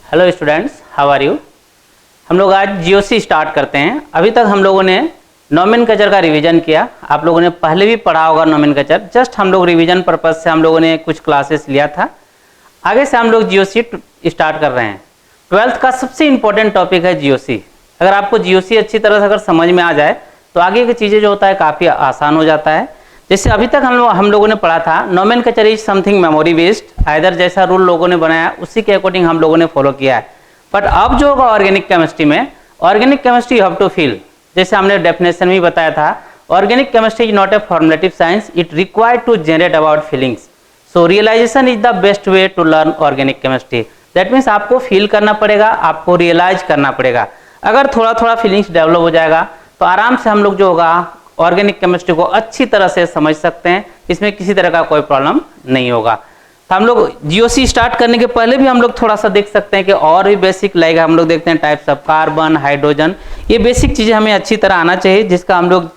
Hello students, how are you. हम लोग आज जीओसी स्टार्ट करते हैं। अभी तक हम लोगों ने नोमेनक्लेचर का रिवीजन किया। आप लोगों ने पहले भी पढ़ा होगा नोमेनक्लेचर। जस्ट हम लोग रिवीजन पर्पज से हम लोगों ने कुछ क्लासेस लिया था। आगे से हम लोग जीओसी स्टार्ट कर रहे हैं। 12th का सबसे इंपॉर्टेंट टॉपिक है जीओसी। अगर आपको जीओसी अच्छी तरह से अगर समझ में आ जाए तो आगे की चीज़ें जो होता है काफ़ी आसान हो जाता है। जैसे अभी तक हम लोगों ने पढ़ा था nomenclature is something memory based. Either जैसा रूल लोगों ने बनाया उसी के अकॉर्डिंग हम लोगों ने फॉलो किया है। बट अब जो होगा ऑर्गेनिक केमिस्ट्री में, organic chemistry you have to feel. जैसे हमने डेफिनेशन में बताया था, organic chemistry is not a formulative science, it required to generate about feelings. So realization is the best way to learn organic chemistry. That means आपको feel करना पड़ेगा, आपको realise करना पड़ेगा। अगर थोड़ा थोड़ा फीलिंग्स डेवलप हो जाएगा तो आराम से हम लोग जो होगा ऑर्गेनिक केमिस्ट्री को अच्छी तरह से समझ सकते हैं। इसमें किसी तरह का कोई प्रॉब्लम नहीं होगा। तो हम लोग जीओसी स्टार्ट करने के पहले भी हम लोग थोड़ा सा देख सकते हैं कि और भी बेसिक लाइक हम लोग देखते हैं टाइप्स ऑफ कार्बन, हाइड्रोजन। ये बेसिक चीज़ें हमें अच्छी तरह आना चाहिए, जिसका हम लोग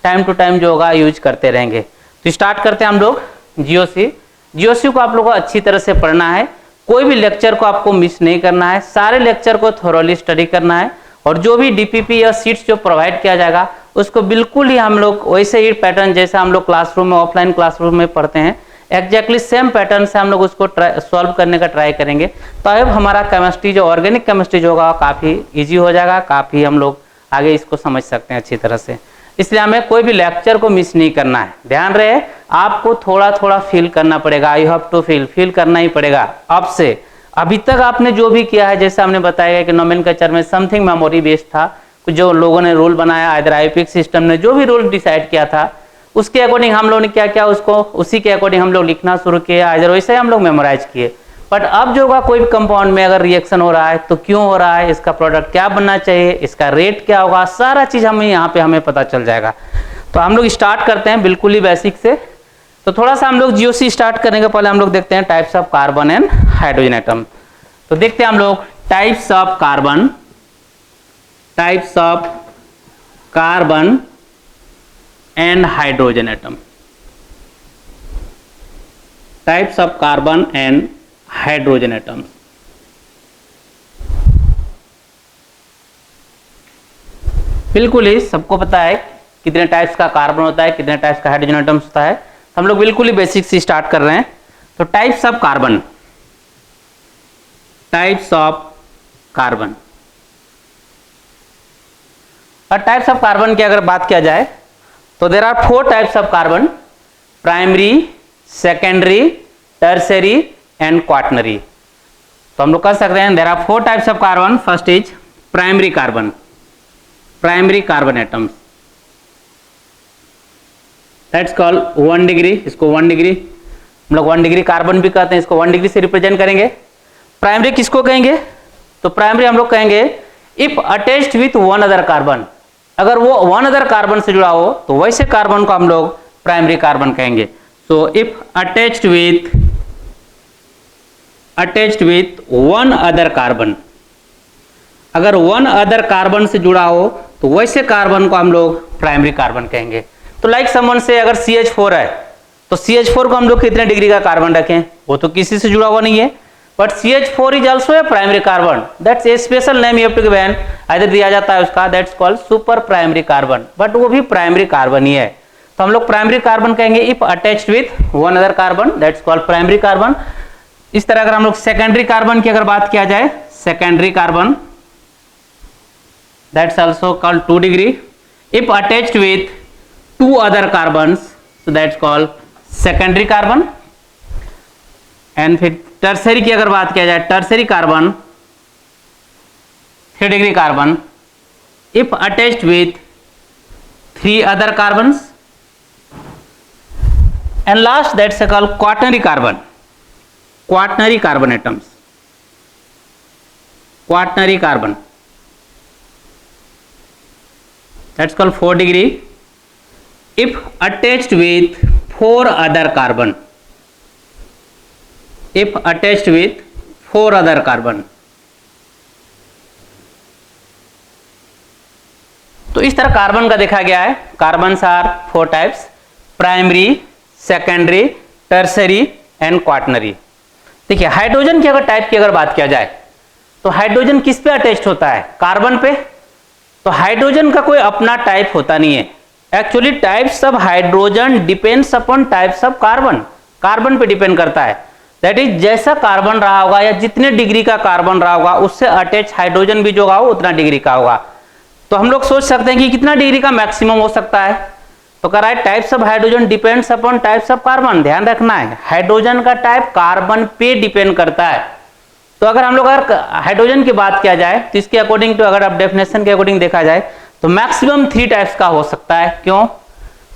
टाइम टू टाइम जो होगा यूज करते रहेंगे। तो स्टार्ट करते हैं हम लोग जीओसी। जीओसी को आप लोगों को अच्छी तरह से पढ़ना है। कोई भी लेक्चर को आपको मिस नहीं करना है। सारे लेक्चर को थोरोली स्टडी करना है और जो भी डीपीपी या सीट्स जो प्रोवाइड किया जाएगा उसको बिल्कुल ही हम लोग वैसे ही पैटर्न जैसा हम लोग क्लासरूम में, ऑफलाइन क्लासरूम में पढ़ते हैं, एग्जैक्टली सेम पैटर्न से हम लोग उसको सॉल्व करने का ट्राई करेंगे। तो अब हमारा केमिस्ट्री जो ऑर्गेनिक केमिस्ट्री जो होगा काफ़ी इजी हो जाएगा, काफ़ी हम लोग आगे इसको समझ सकते हैं अच्छी तरह से। इसलिए हमें कोई भी लेक्चर को मिस नहीं करना है। ध्यान रहे, आपको थोड़ा थोड़ा फील करना पड़ेगा। यू हैव टू फील करना ही पड़ेगा अब से। अभी तक आपने जो भी किया है, जैसे हमने बताया कि नोमेनक्लेचर में समथिंग मेमोरी बेस्ड था, जो लोगों ने रूल बनाया, आइदर आईपीएस सिस्टम ने जो भी रूल डिसाइड किया था उसके अकॉर्डिंग हम लोगों ने क्या किया, उसको उसी के अकॉर्डिंग हम लोग लिखना शुरू किए, आइदर वैसे ही हम लोग मेमोराइज किए। बट अब जो होगा कोई भी कंपाउंड में अगर रिएक्शन हो रहा है तो क्यों हो रहा है, इसका प्रोडक्ट क्या बनना चाहिए, इसका रेट क्या होगा, सारा चीज हमें यहाँ पे हमें पता चल जाएगा। तो हम लोग स्टार्ट करते हैं बिल्कुल ही बेसिक से। तो थोड़ा सा हम लोग जीओसी स्टार्ट करने के पहले हम लोग देखते हैं types of carbon and hydrogen atom. तो देखते हैं हम लोग types of carbon, types of carbon and hydrogen atom, types of carbon and hydrogen atom. बिल्कुल ही सबको पता है कितने टाइप्स का कार्बन होता है, कितने टाइप्स का हाइड्रोजन एटम्स होता है। हम लोग बिल्कुल ही बेसिक से स्टार्ट कर रहे हैं। तो types of carbon, types of carbon. और टाइप्स ऑफ कार्बन की अगर बात किया जाए तो there are 4 types of carbon, primary, secondary, tertiary and quaternary. तो हम लोग कह सकते हैं there are 4 types of carbon. First is primary carbon, primary carbon atoms, that's called 1 degree. इसको 1 डिग्री हम लोग 1 डिग्री कार्बन भी कहते हैं, इसको 1 डिग्री से रिप्रेजेंट करेंगे। प्राइमरी किसको कहेंगे, तो प्राइमरी हम लोग कहेंगे if attached with one other carbon. अगर वो वन अदर कार्बन से जुड़ा हो तो वैसे कार्बन को हम लोग प्राइमरी कार्बन कहेंगे। So if attached with one other carbon, अगर वन अदर कार्बन से जुड़ा हो तो वैसे कार्बन को हम लोग प्राइमरी कार्बन कहेंगे। तो लाइक समवन से अगर CH4 है तो CH4 को हम लोग कितने डिग्री का कार्बन रखें, वो तो किसी से जुड़ा हुआ नहीं है। But CH4 is also a primary carbon, that's a special name you have to given, either दिया जाता है उसका, that's called super primary carbon, but वो भी प्राइमरी कार्बन ही है। तो हम लोग प्राइमरी कार्बन कहेंगे if attached with one other carbon, that's called primary carbon. इस तरह अगर हम लोग सेकेंडरी कार्बन की अगर बात किया जाए, secondary carbon that's also called 2 degree if attached with 2 other carbons, so that's called secondary carbon. And फिर टर्सरी की अगर बात किया जाए, tertiary carbon 3 degree carbon if attached with 3 other carbons. And last that's called quaternary carbon, quaternary carbon atoms, quaternary carbon that's called 4 degree if attached with 4 other carbon, if attached with 4 other carbon। तो इस तरह carbon का देखा गया है। Carbons are 4 types, primary, secondary, tertiary and quaternary. देखिए hydrogen की अगर टाइप की अगर बात किया जाए तो हाइड्रोजन किस पे अटैच्ड होता है? कार्बन पे। तो हाइड्रोजन का कोई अपना टाइप होता नहीं है। Actually types of hydrogen depends upon types of carbon. Carbon पे डिपेंड करता है। दैट इज जैसा कार्बन रहा होगा या जितने डिग्री का कार्बन रहा होगा उससे अटैच हाइड्रोजन भी जो होगा वो उतना डिग्री का होगा। तो हम लोग सोच सकते हैं कि कितना डिग्री का मैक्सिमम हो सकता है। तो कह रहा है types of hydrogen depends upon types of carbon. ध्यान रखना है हाइड्रोजन का टाइप कार्बन पे डिपेंड करता है। तो अगर हम लोग अगर हाइड्रोजन की बात किया जाए तो इसके अकॉर्डिंग टू अगर आप डेफिनेशन के अकॉर्डिंग देखा जाए तो मैक्सिमम 3 टाइप्स का हो सकता है। क्यों?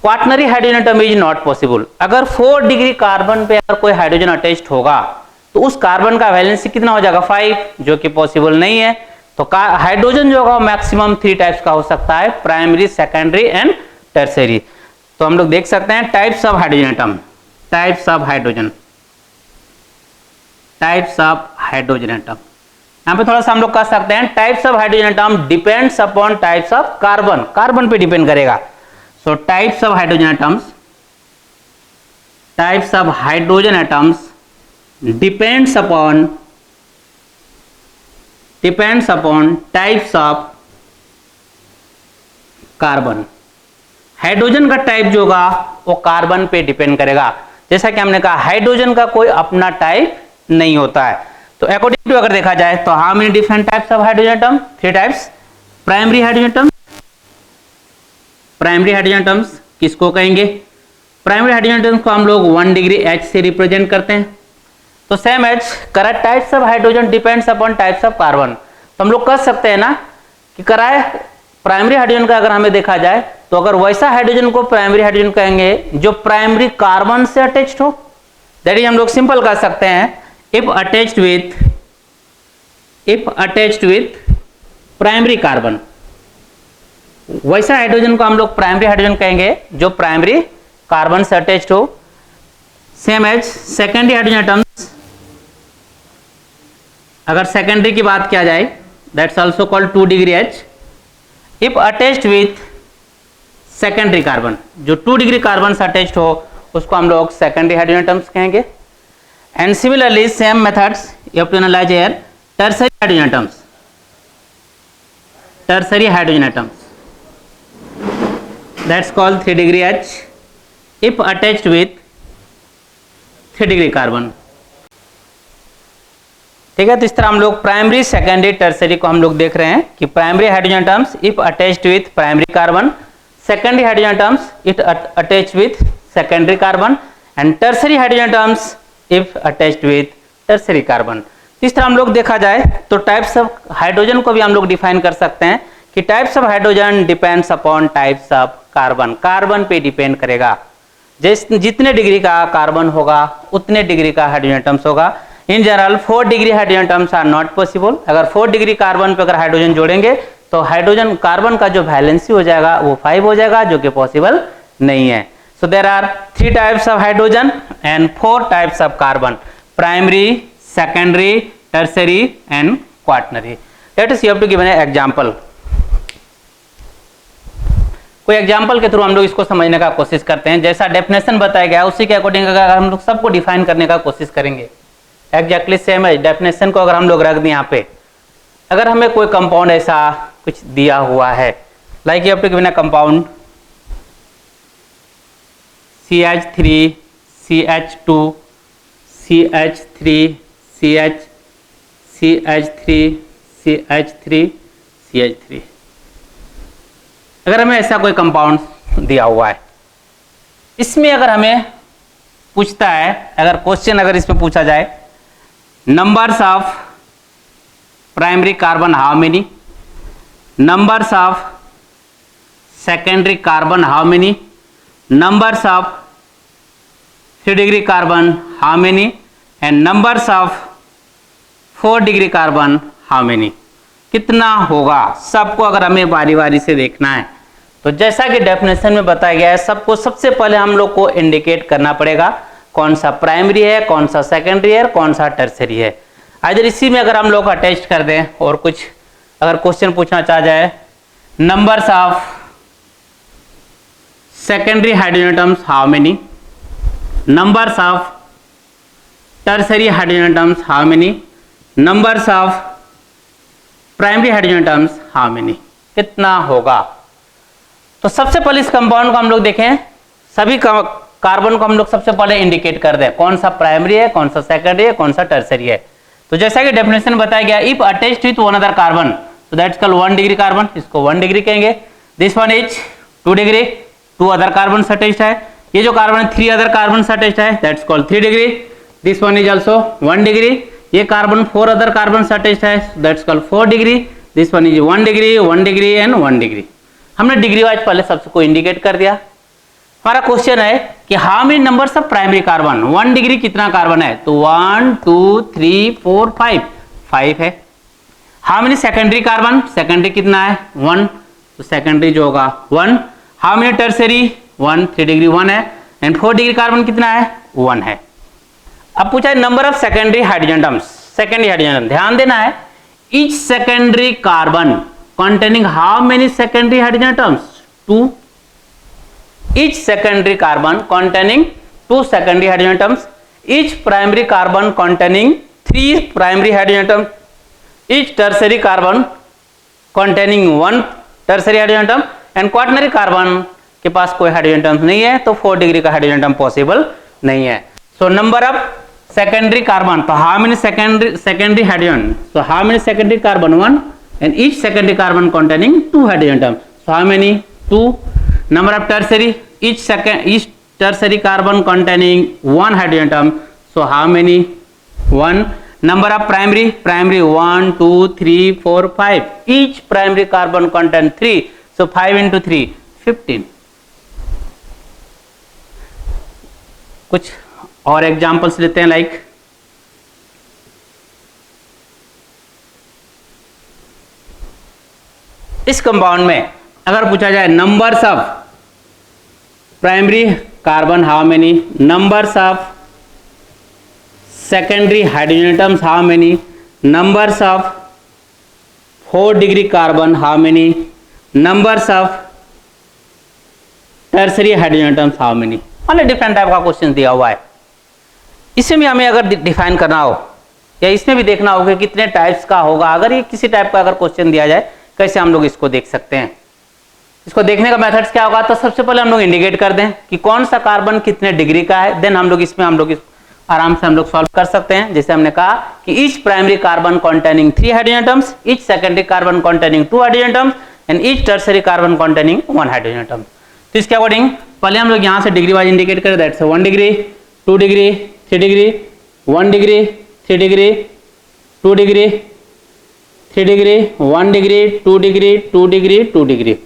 Quaternary hydrogen atom is not possible. अगर 4 डिग्री कार्बन पे अगर कोई हाइड्रोजन अटैच्ड होगा तो उस कार्बन का वैलेंसी कितना हो जाएगा? 5, जो कि पॉसिबल नहीं है। तो हाइड्रोजन जो होगा मैक्सिमम 3 टाइप्स का हो सकता है, प्राइमरी, सेकेंडरी एंड टर्सरी। तो हम लोग देख सकते हैं types of hydrogen atom, types of hydrogen, types of hydrogen atom. यहां पे थोड़ा सा हम लोग कह सकते हैं types of hydrogen atom depends upon types of carbon. Carbon पे डिपेंड करेगा। सो types of hydrogen atoms, types of hydrogen atoms depends upon types of carbon. Hydrogen का टाइप जो होगा वो कार्बन पे डिपेंड करेगा। जैसा कि हमने कहा हाइड्रोजन का कोई अपना टाइप नहीं होता है। तो अकॉर्डिंग टू अगर देखा जाए तो how many different types of hydrogen atom? 3 types. Primary hydrogen atom, primary hydrogen atoms किसको कहेंगे? प्राइमरी हाइड्रोजन एटम्स को हम लोग 1 डिग्री H से रिप्रेजेंट करते हैं। तो same as correct types of hydrogen depends upon types of carbon. तो हम लोग कह सकते हैं ना कि कराए प्राइमरी हाइड्रोजन का अगर हमें देखा जाए तो अगर वैसा हाइड्रोजन को प्राइमरी हाइड्रोजन कहेंगे जो प्राइमरी कार्बन से अटैच्ड हो। दैट इज हम लोग सिंपल कह सकते हैं if attached with primary carbon, वैसा हाइड्रोजन को हम लोग प्राइमरी हाइड्रोजन कहेंगे जो प्राइमरी कार्बन से अटैच्ड हो। Same as secondary hydrogen atoms, अगर सेकेंडरी की बात किया जाए that's also called 2 degree H। If attached with secondary carbon, जो 2 डिग्री कार्बन से अटैच्ड हो उसको हम लोग सेकेंडरी हाइड्रोजन एटम्स कहेंगे। And similarly same methods you have to analyze here tertiary hydrogen atoms, tertiary hydrogen atoms that's called 3 degree H if attached with 3 degree carbon। ठीक है, तो इस तरह हम लोग प्राइमरी, सेकेंडरी, टर्सरी को हम लोग देख रहे हैं कि primary hydrogen atoms if attached with primary carbon, secondary hydrogen atoms it attached with secondary carbon and tertiary hydrogen atoms if attached with tertiary carbon. इस तरह हम लोग देखा जाए तो टाइप्स ऑफ हाइड्रोजन को भी हम लोग डिफाइन कर सकते हैं कि types of hydrogen depends upon types of carbon. Carbon पे डिपेंड करेगा। जितने डिग्री का कार्बन होगा उतने डिग्री का हाइड्रोजन एटम्स होगा। In general 4 degree hydrogen atoms are not possible. अगर 4 डिग्री कार्बन पे अगर हाइड्रोजन जोड़ेंगे तो हाइड्रोजन कार्बन का जो वैलेंसी हो जाएगा वो 5 हो जाएगा, जो कि पॉसिबल नहीं है। So there are 3 types of hydrogen and 4 types of carbon: primary, secondary, tertiary and quaternary. Let us you have to give an example. कोई एग्जाम्पल के थ्रू हम लोग इसको समझने का कोशिश करते हैं। जैसा डेफिनेशन बताया गया उसी के अकॉर्डिंग अगर हम लोग सबको डिफाइन करने का कोशिश करेंगे एग्जैक्टली सेम है। डेफिनेशन को अगर हम लोग रख दें यहाँ पे, अगर हमें कोई कंपाउंड ऐसा कुछ दिया हुआ है like you have to given a compound CH3 CH2 CH3 CH CH3 CH3 CH3, अगर हमें ऐसा कोई कंपाउंड दिया हुआ है, इसमें अगर हमें पूछता है, अगर क्वेश्चन अगर इसमें पूछा जाए numbers of primary carbon how many, numbers of secondary carbon how many, numbers of 3 degree carbon how many and numbers of 4 degree carbon how many, कितना होगा, सबको अगर हमें बारी बारी से देखना है तो जैसा कि डेफिनेशन में बताया गया है सबको सबसे पहले हम लोग को इंडिकेट करना पड़ेगा कौन सा प्राइमरी है, कौन सा सेकेंडरी है, कौन सा टर्सरी है। इधर इसी में अगर हम लोग अटैच कर दें और कुछ अगर क्वेश्चन पूछना चाहा जाए numbers of secondary hydrogen atoms how many, numbers of tertiary hydrogen atoms how many, numbers of primary hydrogen atoms how many, कितना होगा। तो सबसे पहले इस कंपाउंड को हम लोग देखें, सभी कार्बन को हम लोग सबसे पहले इंडिकेट कर दें कौन सा प्राइमरी है, कौन सा सेकेंडरी है, कौन सा टर्सरी है। तो जैसा कि डेफिनेशन बताया गया, if attached with one other carbon तो दैट्स कॉल्ड 1 डिग्री कार्बन, इसको 1 डिग्री कहेंगे। This one is 2 degree, 2 other carbon attached है। ये जो कार्बन 3 अदर कार्बन अटैच्ड है, that's called 3 degree. This one is also 1 degree. ये कार्बन 4 अदर कार्बन अटैच्ड है, that's called 4 degree. This one is 1 degree, 1 degree and 1 degree. हमने degree wise पहले सबको indicate कर दिया। हमारा क्वेश्चन है कि how many numbers of primary carbon, 1 degree कितना कार्बन है, तो 1 2 3 4 5, 5 है। How many secondary carbon, secondary कितना है 1, तो सेकेंडरी जो होगा 1। हाउ मेनी टर्सरी 1, 3 डिग्री 1 है एंड 4 डिग्री कार्बन कितना है 1 है। अब पूछा है number of secondary hydrogen atoms, secondary hydrogen, ध्यान देना है each secondary carbon containing how many secondary hydrogen atoms, 2. Each secondary carbon containing 2 secondary hydrogen atoms, each primary carbon containing 3 primary hydrogen atoms, each tertiary carbon containing 1 tertiary hydrogen atom and quaternary carbon के पास कोई hydrogen atoms नहीं है, तो 4 degree का hydrogen atom possible नहीं है। So number of secondary carbon, तो how many secondary hydrogen, so how many secondary carbon 1 and each secondary carbon containing 2 hydrogen atoms, so how many 2. Number of tertiary, each tertiary carbon containing 1 hydrogen atom, so how many 1. Number of primary 1 2 3 4 5, each primary carbon contain 3, so 5 into 3 15. कुछ और examples लेते हैं, like इस compound में अगर पूछा जाए numbers of primary carbon how many, numbers of secondary hydrogen atoms how many, numbers of 4 degree carbon how many, numbers of tertiary hydrogen atoms how many, मतलब डिफरेंट टाइप का question दिया हुआ है। इसमें भी हमें अगर डिफाइन करना हो या इसमें भी देखना होगा कितने टाइप्स का होगा, अगर ये किसी टाइप का अगर क्वेश्चन दिया जाए कैसे हम लोग इसको देख सकते हैं। इसको देखने का मेथड्स क्या होगा, तो सबसे पहले हम लोग इंडिकेट कर दें कि कौन सा कार्बन कितने डिग्री का है, देन हम लोग इसमें आराम से हम लोग सॉल्व कर सकते हैं। जैसे हमने कहा कि each primary carbon containing 3 hydrogen atoms, each secondary carbon containing 2 hydrogen atoms and each tertiary carbon containing 1 hydrogen atom. तो इसके अकॉर्डिंग पहले हम लोग यहाँ से डिग्री वाइज इंडिकेट करें, that's 1 degree 2 degree 3 degree 1 degree 3 degree 2 degree 3 degree 1 degree 2 degree 2 degree 2 degree.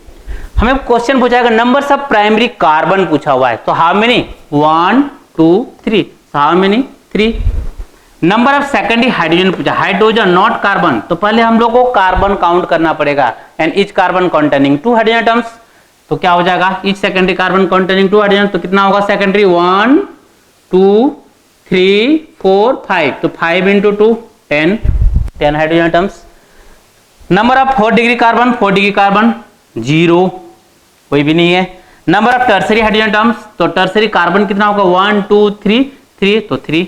हमें question पूछा है नंबर्स ऑफ प्राइमरी कार्बन पूछा हुआ है, तो how many 1 2 3, how many 3। Number of secondary hydrogen पूछा, हाइड्रोजन नॉट कार्बन, तो पहले हम लोग को कार्बन काउंट करना पड़ेगा and each carbon containing 2 hydrogen atoms, तो क्या हो जाएगा each secondary carbon containing 2 hydrogen, तो कितना होगा सेकेंडरी 1 2 3 4 5, तो 5 into 2 10 hydrogen atoms. Number of 4 degree carbon 4 degree carbon 0, कोई भी नहीं है। Number of tertiary hydrogen atoms, तो टर्सरी कार्बन कितना होगा 1 2 3 3, तो 3,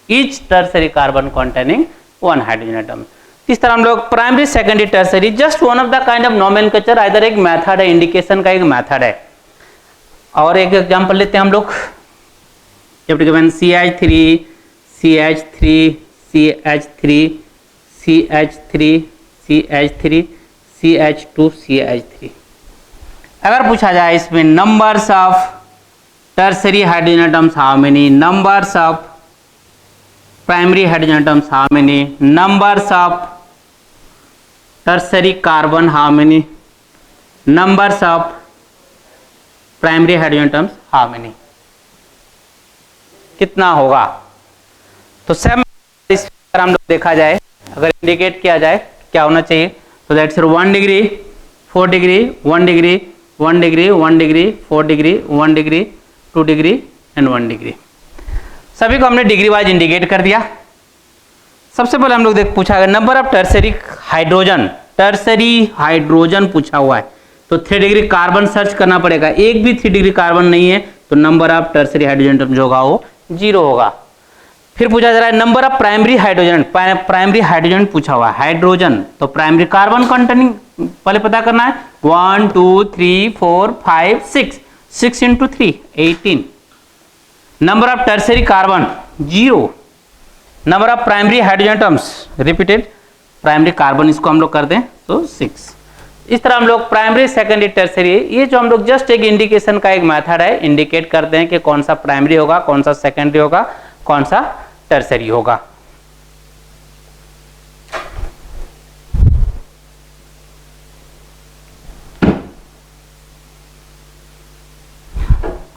each tertiary carbon containing 1 hydrogen atom. इस तरह हम लोग primary secondary tertiary just one of the kind of nomenclature, either एक मेथड है, इंडिकेशन का एक मेथड है। और एक एग्जांपल लेते हैं हम लोग, CH3 CH3 CH3 CH3 CH3 CH2 CH3। अगर पूछा जाए इसमें numbers of tertiary hydrogen atoms how many, numbers of primary hydrogen atoms how many, numbers of tertiary carbon how many, numbers of primary hydrogen atoms how many, कितना होगा। तो same इस हम लोग देखा जाए, अगर इंडिकेट किया जाए क्या होना चाहिए, तो that's 1 degree 4 degree 1 degree 1 degree 1 degree 4 degree 1 degree 2 degree and 1 degree. सभी को हमने डिग्री वाइज इंडिकेट कर दिया। सबसे पहले हम लोग पूछा गया नंबर ऑफ टर्सरी हाइड्रोजन पूछा हुआ है, तो 3 डिग्री कार्बन सर्च करना पड़ेगा, एक भी 3 डिग्री कार्बन नहीं है, तो नंबर ऑफ टर्सरी हाइड्रोजन जो होगा वो 0 होगा। फिर पूछा जा रहा है number of primary hydrogen, primary hydrogen पूछा हुआ है, हाइड्रोजन तो प्राइमरी कार्बन कंटेनिंग पहले पता करना है, 1 2 3 4 5 6, 6 into 3 18। Number of tertiary carbon 0। Number of primary hydrogen atoms repeated primary carbon, इसको हम लोग कर दें तो 6। इस तरह हम लोग प्राइमरी सेकेंडरी टर्सरी, ये जो हम लोग जस्ट एक इंडिकेशन का एक मेथड है, इंडिकेट करते हैं कि कौन सा प्राइमरी होगा, कौन सा सेकेंडरी होगा, कौन सा टर्सरी होगा।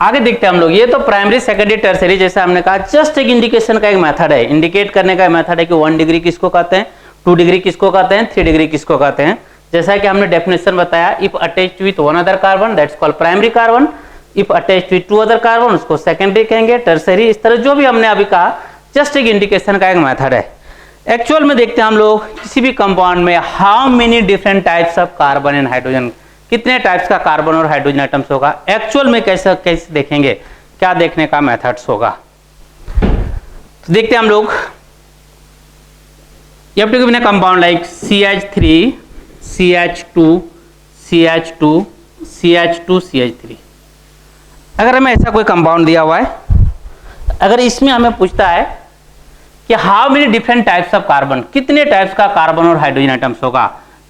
आगे देखते हैं हम लोग, ये तो प्राइमरी सेकेंडरी टर्सरी जैसे हमने कहा जस्ट एक इंडिकेशन का एक मेथड है, इंडिकेट करने का मेथड है कि 1 डिग्री किसको कहते हैं, 2 डिग्री किसको कहते हैं, 3 डिग्री किसको कहते हैं। जैसा कि हमने डेफिनेशन बताया, if attached with one other carbon that's called primary carbon, if attached with 2 other carbon उसको सेकेंडरी कहेंगे, टर्सरी। इस तरह जो भी हमने अभी कहा जस्ट एक इंडिकेशन का एक मेथड है। एक्चुअल में देखते हैं हम लोग किसी भी कंपाउंड में how many different types of carbon and hydrogen, कितने टाइप्स का कार्बन और हाइड्रोजन एटम्स होगा। एक्चुअल में कैसे कैसे देखेंगे, क्या देखने का मेथड्स होगा, तो देखते हैं हम लोग। You have to give a compound like CH3, CH2, CH2, CH2, CH3। अगर हमें ऐसा कोई कंपाउंड दिया हुआ है, अगर इसमें हमें पूछता है कि how many different types of carbon, कितने टाइप्स का कार्बन और हाइड्रोजन एटम्स होगा,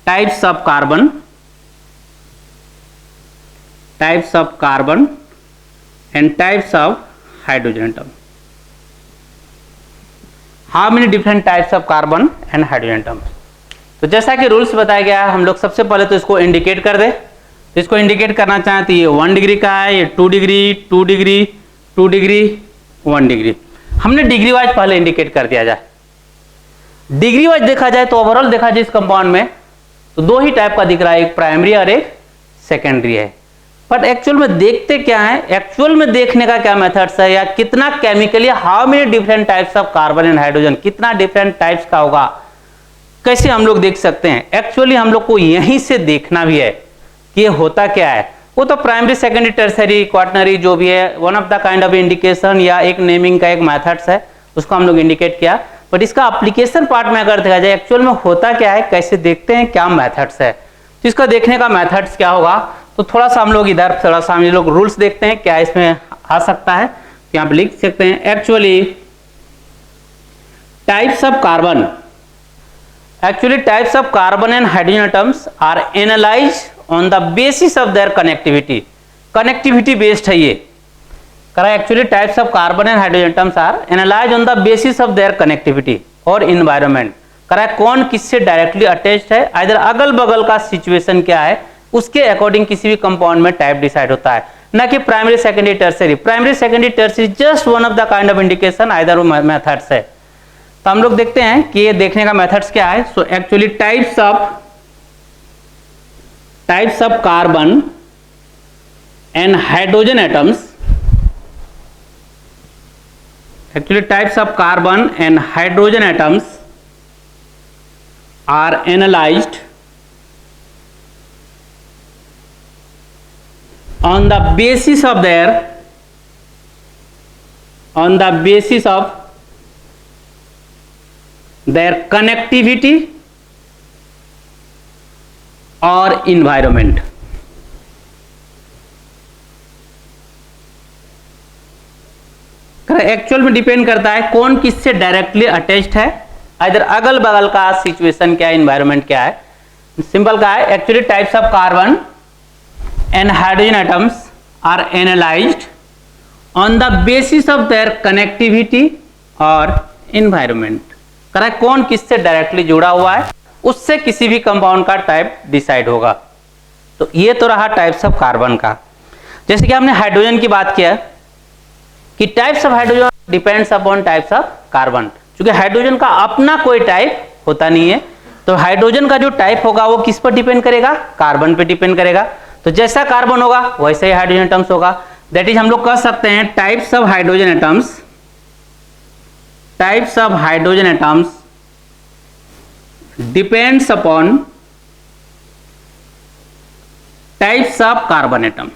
types of carbon, types of carbon and types of hydrogen atom, how many different types of carbon and hydrogen atoms. तो जैसा कि रूल्स बताया गया है, हम लोग सबसे पहले तो इसको इंडिकेट कर दे। तो इसको इंडिकेट करना चाहें तो ये 1 डिग्री का है, ये 2 डिग्री, 2 डिग्री, 2 डिग्री, 1 डिग्री। हमने डिग्री वाइज पहले इंडिकेट कर दिया जाए। डिग्री वाइज देखा जाए तो ओवरऑल देखा जाए इस कंपाउंड में तो 2 ही टाइप का दिख रहा है, एक प्राइमरी और एक सेकेंडरी है। बट एक्चुअल में देखते क्या है, एक्चुअल में देखने का क्या मेथड्स है, या कितना chemically how many different types of carbon and hydrogen, कितना डिफरेंट टाइप्स का होगा, कैसे हम लोग देख सकते हैं। एक्चुअली हम लोग को यहीं से देखना भी है कि ये होता क्या है। वो तो प्राइमरी सेकेंडरी टर्सरी क्वाटनरी जो भी है, one of the kind of indication या एक नेमिंग का एक मेथड्स है, उसको हम लोग इंडिकेट किया। बट इसका एप्लीकेशन पार्ट में अगर देखा जाए एक्चुअल में होता क्या है, कैसे देखते हैं, क्या मेथड्स है, तो इसका देखने का मेथड्स क्या होगा। तो थोड़ा सा हम लोग इधर थोड़ा सा हम लोग रूल्स देखते हैं क्या इसमें आ सकता है। यहाँ पे लिख सकते हैं actually types of carbon, actually types of carbon and hydrogen atoms are analysed on the basis of their connectivity, connectivity based है ये करा। Actually types of carbon and hydrogen atoms are analysed on the basis of their connectivity और environment, करा कौन किससे directly attached है, इधर अगल बगल का सिचुएशन क्या है, उसके अकॉर्डिंग किसी भी कंपाउंड में टाइप डिसाइड होता है, ना कि primary secondary tertiary. Primary secondary tertiary just one of the kind of indication, either methods है। तो हम लोग देखते हैं कि ये देखने का मेथड्स क्या है। So actually types of carbon and hydrogen atoms, actually types of carbon and hydrogen atoms are analyzed on the basis of their connectivity और environment। एक्चुअल में डिपेंड करता है कौन किससे डायरेक्टली अटैच्ड है, इधर अगल बगल का सिचुएशन क्या है, इन्वायरमेंट क्या है। सिंपल का है actually types of carbon and hydrogen atoms are analysed on the basis of their connectivity और इन्वायरमेंट, करा कौन किससे डायरेक्टली जुड़ा हुआ है, उससे किसी भी कंपाउंड का टाइप डिसाइड होगा। तो ये तो रहा टाइप्स ऑफ कार्बन का। जैसे कि हमने हाइड्रोजन की बात किया कि types of hydrogen depends upon types of carbon, क्योंकि हाइड्रोजन का अपना कोई टाइप होता नहीं है, तो हाइड्रोजन का जो टाइप होगा वो किस पर डिपेंड करेगा, कार्बन पे डिपेंड करेगा। तो जैसा कार्बन होगा वैसे ही हाइड्रोजन एटम्स होगा। दैट इज हम लोग कह सकते हैं types of hydrogen atoms, types of hydrogen atoms depends upon types of carbon atom.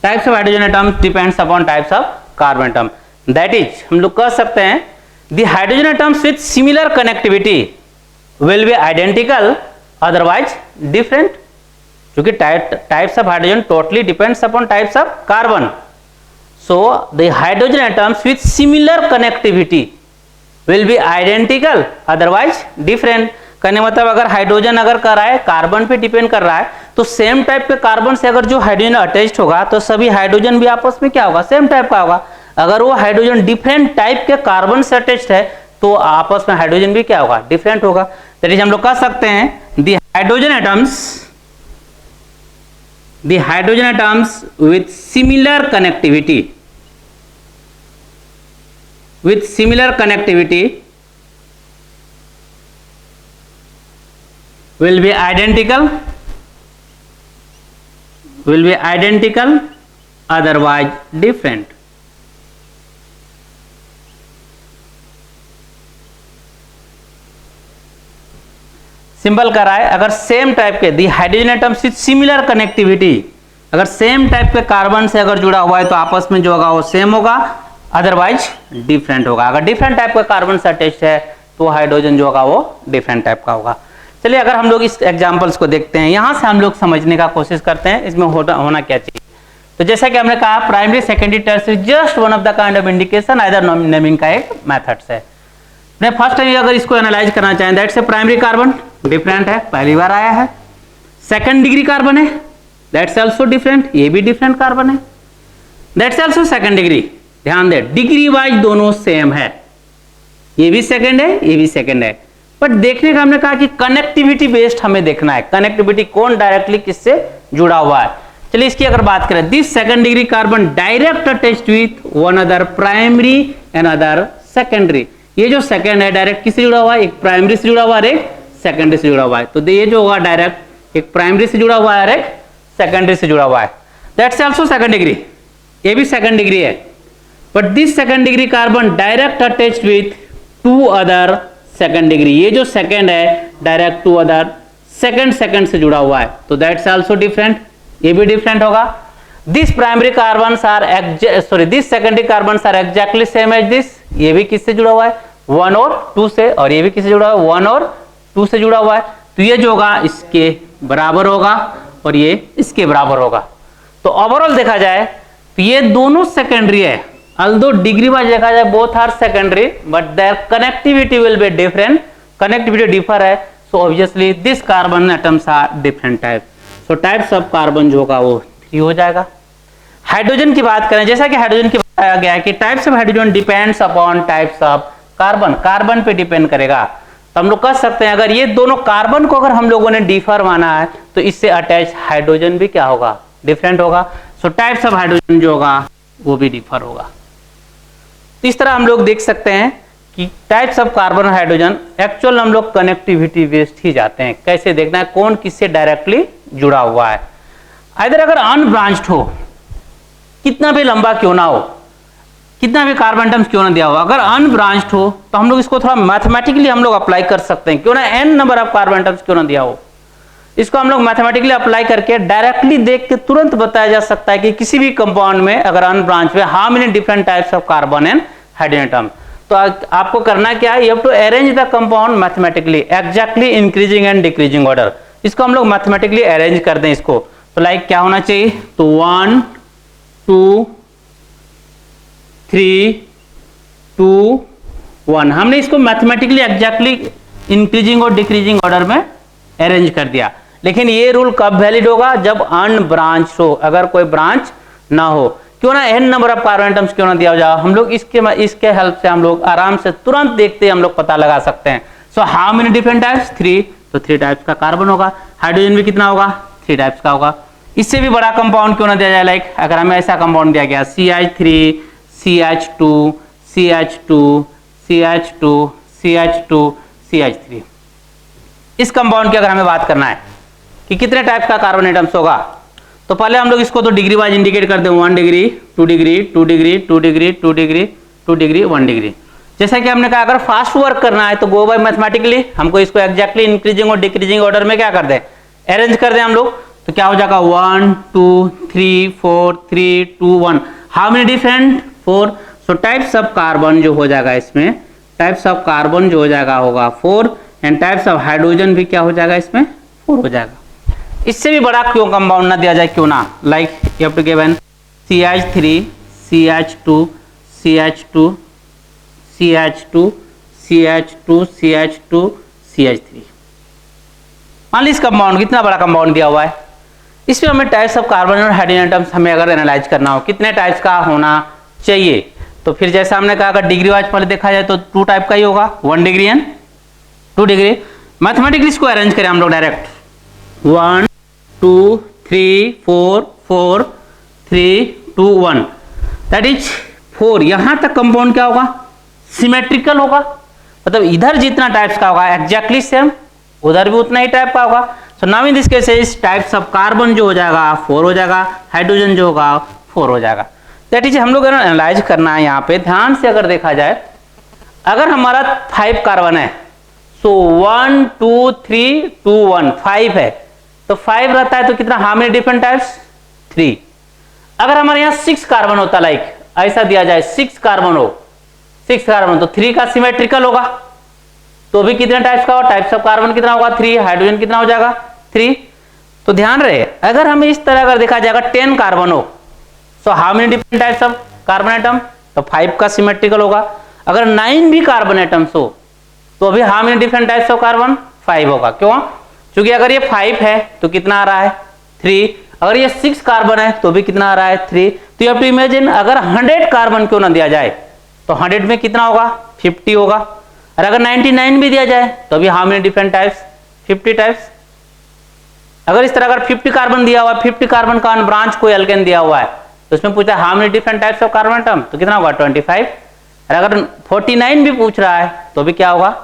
Types of hydrogen atoms depends upon types of carbon atom. That is हम लोग कह सकते हैं the hydrogen atoms with similar connectivity will be identical otherwise different, क्योंकि types of hydrogen totally depends upon types of carbon. So the hydrogen atoms with similar connectivity will be identical otherwise different. कहने मतलब अगर hydrogen अगर कर रहा है carbon पे depend कर रहा है तो सेम टाइप के कार्बन से अगर जो हाइड्रोजन अटैच्ड होगा तो सभी हाइड्रोजन भी आपस में क्या होगा, सेम टाइप का होगा। अगर वो हाइड्रोजन डिफरेंट टाइप के कार्बन से अटैच्ड है तो आपस में हाइड्रोजन भी क्या होगा, डिफरेंट होगा। दैट इज हम लोग कह सकते हैं the hydrogen atoms with similar connectivity will be identical otherwise different। Simple कर रहा है अगर सेम टाइप के the hydrogen atoms with similar connectivity, अगर सेम टाइप के कार्बन से अगर जुड़ा हुआ है तो आपस में जो होगा वो सेम होगा, अदरवाइज डिफरेंट होगा। अगर डिफरेंट टाइप का कार्बन से अटैच्ड है तो हाइड्रोजन जो होगा वो डिफरेंट टाइप का होगा। चलिए अगर हम लोग इस एग्जांपल्स को देखते हैं, यहां से हम लोग समझने का कोशिश करते हैं इसमें होना क्या चाहिए। तो जैसा कि हमने कहा primary secondary tertiary just one of the kind of indication either naming का एक मेथड्स है। मैं फर्स्ट टाइम अगर इसको एनालाइज करना चाहें दैट से प्राइमरी कार्बन डिफरेंट है, पहली बार आया है। सेकंड डिग्री कार्बन है, दैट्स आल्सो डिफरेंट, ये भी डिफरेंट कार्बन है। दैट्स आल्सो सेकंड डिग्री, ध्यान दे डिग्री वाइज दोनों सेम है, ये भी सेकंड है ये भी सेकंड है। बट देखने का हमने कहा कि कनेक्टिविटी बेस्ड हमें देखना है, कनेक्टिविटी कौन डायरेक्टली किससे जुड़ा हुआ है। चलिए इसकी अगर बात करें, this second degree carbon direct attached with one other primary and other secondary. ये जो सेकंड है डायरेक्ट किससे जुड़ा हुआ है, एक प्राइमरी से जुड़ा हुआ है एक सेकेंडरी से जुड़ा हुआ है। तो ये जो होगा डायरेक्ट एक प्राइमरी से जुड़ा हुआ है एक सेकेंडरी से जुड़ा हुआ है, दैट्स आल्सो सेकंड डिग्री, ये भी सेकंड डिग्री है। But this second degree carbon direct attached with to other second degree, ये जो सेकंड है डायरेक्ट टू अदर सेकंड से जुड़ा हुआ है, तो दैट्स आल्सो डिफरेंट, ये भी डिफरेंट होगा। This primary carbons are this secondary carbons are exactly same as this, ये भी किससे जुड़ा हुआ है 1 और 2 से, और ये भी किससे जुड़ा हुआ है 1 और 2 से जुड़ा हुआ है। तो ये जो होगा इसके बराबर होगा और ये इसके बराबर होगा। तो ओवरऑल देखा जाए तो ये दोनों सेकेंडरी है, although degree wise देखा जाए both are secondary but their connectivity will be different, connectivity differ है, so obviously this carbon atoms are different type, so types of carbon जो होगा वो 3 हो जाएगा। हाइड्रोजन की बात करें, जैसा कि हाइड्रोजन की बताया गया है कि types of hydrogen depends upon types of carbon, carbon पे डिपेंड करेगा। तो हम लोग कह सकते हैं अगर ये दोनों कार्बन को अगर हम लोगों ने डिफर माना है तो इससे अटैच हाइड्रोजन भी क्या होगा, डिफरेंट होगा। सो टाइप्स ऑफ हाइड्रोजन जो होगा वो भी डिफर होगा। तो इस तरह हम लोग देख सकते हैं कि टाइप्स ऑफ कार्बन और हाइड्रोजन एक्चुअल हम लोग कनेक्टिविटी बेस्ड ही जाते हैं, कैसे देखना है कौन किससे डायरेक्टली जुड़ा हुआ है। इधर अगर अनब्रांच्ड हो, कितना भी लंबा क्यों ना हो, कितना भी कार्बन एटम्स क्यों ना दिया हो, अगर अनब्रांच्ड हो तो हम लोग इसको थोड़ा मैथमेटिकली हम लोग अप्लाई कर सकते हैं, क्यों ना n number of carbon atoms क्यों ना दिया हो, इसको हम लोग मैथमेटिकली अप्लाई करके डायरेक्टली देख के तुरंत बताया जा सकता है कि किसी भी कंपाउंड में अगर अनब्रांच में how many different types of carbon and hydrogen atom. तो आपको करना क्या है, you have to arrange the compound mathematically exactly increasing and decreasing order. इसको हम लोग मैथमेटिकली अरेंज कर दें इसको, तो लाइक क्या होना चाहिए, तो 1 2 3 2 1, हमने इसको मैथमेटिकली एग्जैक्टली इंक्रीजिंग और डिक्रीजिंग ऑर्डर में अरेंज कर दिया। लेकिन ये रूल कब वैलिड होगा, जब अनब्रांच हो, अगर कोई ब्रांच ना हो, क्यों ना n number of carbon atoms क्यों ना दिया जाए, हम लोग इसके हेल्प से हम लोग आराम से तुरंत देखते हम लोग पता लगा सकते हैं। सो हाउ मेनी डिफरेंट टाइप्स, 3, तो 3 टाइप्स का कार्बन होगा। हाइड्रोजन भी कितना होगा, 3 टाइप्स का होगा। इससे भी बड़ा कंपाउंड क्यों ना दिया जाए, लाइक अगर हमें ऐसा कंपाउंड दिया गया CH3 CH2 CH2 CH2 CH2 CH3, इस कंपाउंड की अगर हमें बात करना है कि कितने टाइप का कार्बन एटम्स होगा, तो पहले हम लोग इसको तो डिग्री वाइज इंडिकेट कर दें, 1 degree 2 degree 2 degree 2 degree 2 degree 2 degree 1 degree. जैसा कि हमने कहा अगर फास्ट वर्क करना है तो गो बाय मैथमेटिकली हमको इसको एग्जैक्टली इंक्रीजिंग और डिक्रीजिंग ऑर्डर में क्या कर दें, अरेंज कर दें हम लोग। तो क्या हो जाएगा 1 2 3 4 3 2 1। How many different 4। So types of carbon जो हो जाएगा इसमें, टाइप्स ऑफ कार्बन जो हो जाएगा होगा 4 एंड टाइप्स ऑफ हाइड्रोजन भी क्या हो जाएगा इसमें 4 हो जाएगा। इससे भी बड़ा क्यों कंपाउंड ना दिया जाए, क्यों ना, like you have to given CH3 CH2 CH2 CH2 CH2 CH2 CH3। मान लीजिए इस कंपाउंड कितना बड़ा कंपाउंड दिया हुआ है, इसमें हमें टाइप्स ऑफ कार्बन और हाइड्रोजन एटम्स हमें अगर एनालाइज करना हो कितने टाइप्स का होना चाहिए, तो फिर जैसा हमने कहा अगर डिग्री वाइज पहले देखा जाए तो 2 टाइप का ही होगा, 1 डिग्री एंड 2 डिग्री। मैथमेटिकली इसको अरेंज करें हम लोग डायरेक्ट 1 2 3 4 4 3 2 1 दैट इज 4। यहां तक कंपाउंड क्या होगा, सिमेट्रिकल होगा, मतलब इधर जितना टाइप्स का होगा एग्जैक्टली सेम उधर भी उतना ही टाइप का होगा। So now in this case इस टाइप्स ऑफ कार्बन जो हो जाएगा 4 हो जाएगा, हाइड्रोजन जो होगा 4 हो जाएगा। दैट इज हम लोग एनालाइज करना है यहाँ पे ध्यान से। अगर देखा जाए अगर हमारा 5 कार्बन है, सो 1 2 3 2 1 5 है, तो 5 रहता है तो कितना, हाउ मेनी डिफरेंट टाइप्स 3। अगर हमारे यहाँ 6 कार्बन होता, लाइक ऐसा दिया जाए 6 कार्बन हो, 6 कार्बन तो 3 का सिमेट्रिकल होगा, तो भी कितने टाइप्स का होगा, टाइप्स ऑफ कार्बन कितना होगा 3, हाइड्रोजन कितना हो जाएगा 3। तो ध्यान रहे अगर हमें इस तरह अगर देखा जाएगा 10 कार्बन हो, सो how many different types of carbon atom, तो 5 का सिमेट्रिकल होगा। अगर 9 भी कार्बन एटम्स हो तो भी how many different types of carbon 5 होगा। क्यों, क्योंकि अगर ये 5 है तो कितना आ रहा है 3, अगर ये 6 कार्बन है तो भी कितना आ रहा है 3। तो यू हैव टू इमेजिन अगर 100 कार्बन क्यों ना दिया जाए तो 100 में कितना होगा 50 होगा, और अगर 99 भी दिया जाए तो भी how many different types 50 types. अगर इस तरह अगर 50 कार्बन दिया हुआ है, 50 कार्बन का अनब्रांच कोई एल्केन दिया हुआ है, तो इसमें पूछा how many different types of carbon atom, तो कितना होगा 25। और अगर 49 भी पूछ रहा है तो भी क्या होगा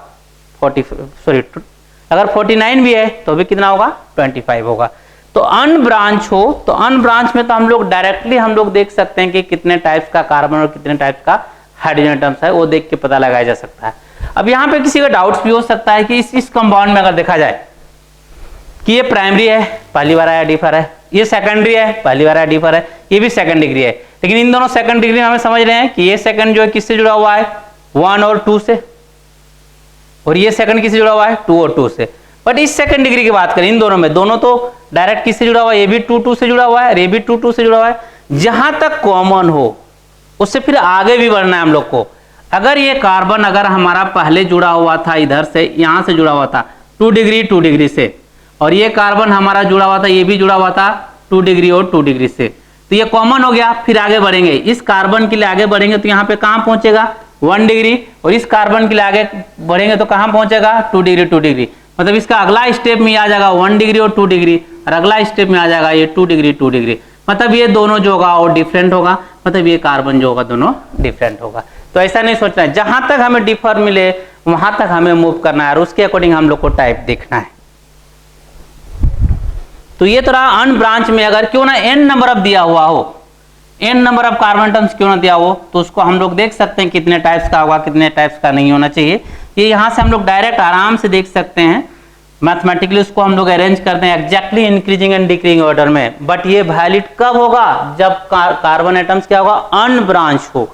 अगर 49 भी है तो भी कितना होगा 25 होगा। तो अनब्रांच हो तो अनब्रांच में तो हम लोग डायरेक्टली हम लोग देख सकते हैं कि कितने टाइप्स का कार्बन और कितने टाइप्स का हाइड्रोजन एटम्स है, वो देख के पता लगाया जा सकता है। अब यहाँ पे किसी का डाउट्स भी हो सकता है कि इस कंपाउंड में अगर देखा जाए कि ये प्राइमरी है पहली बार आया डिफर है, ये सेकेंडरी है पहली बार आया डिफर है, ये भी सेकंड डिग्री है, लेकिन इन दोनों सेकंड डिग्री में हमें समझ रहे हैं कि ये सेकंड जो है किससे जुड़ा हुआ है 1 और 2 से, और ये सेकंड किससे जुड़ा हुआ है 2 और 2 से। बट इस सेकंड डिग्री की बात करें इन दोनों में, दोनों तो डायरेक्ट किससे जुड़ा हुआ है, ये भी 2 2 से जुड़ा हुआ है और ये भी 2 2 से जुड़ा हुआ है। जहां तक कॉमन हो उससे फिर आगे भी बढ़ना है हम लोग को। अगर ये कार्बन अगर हमारा पहले जुड़ा हुआ था इधर से, यहां से जुड़ा हुआ था 2 डिग्री से, और ये कार्बन हमारा जुड़ा हुआ था, ये भी जुड़ा हुआ था 2 डिग्री और 2 डिग्री से, तो ये कॉमन हो गया। फिर आगे बढ़ेंगे, इस कार्बन के लिए आगे बढ़ेंगे तो यहाँ पे कहां पहुंचेगा 1 डिग्री, और इस कार्बन के लिए आगे बढ़ेंगे तो कहां पहुंचेगा 2 डिग्री। मतलब इसका अगला स्टेप में आ जाएगा 1 डिग्री और 2 डिग्री, और अगला स्टेप में आ जाएगा ये 2 डिग्री। मतलब ये दोनों जो होगा और डिफरेंट होगा, मतलब ये कार्बन जो होगा दोनों डिफरेंट होगा। तो ऐसा नहीं सोचना है, जहां तक हमें डिफर मिले वहां तक हमें मूव करना है और उसके अकॉर्डिंग हम लोग को टाइप देखना है। तो ये तरह अन ब्रांच में अगर क्यों ना n नंबर ऑफ दिया हुआ हो, n number of carbon atoms क्यों ना दिया हो, तो उसको हम लोग देख सकते हैं कितने टाइप्स का होगा कितने टाइप्स का नहीं होना चाहिए। ये यहाँ से हम लोग डायरेक्ट आराम से देख सकते हैं, मैथमेटिकली उसको हम लोग अरेंज करते हैं exactly increasing and decreasing order में। बट ये वैलिड कब होगा, जब कार्बन एटम्स क्या होगा अन ब्रांच हो।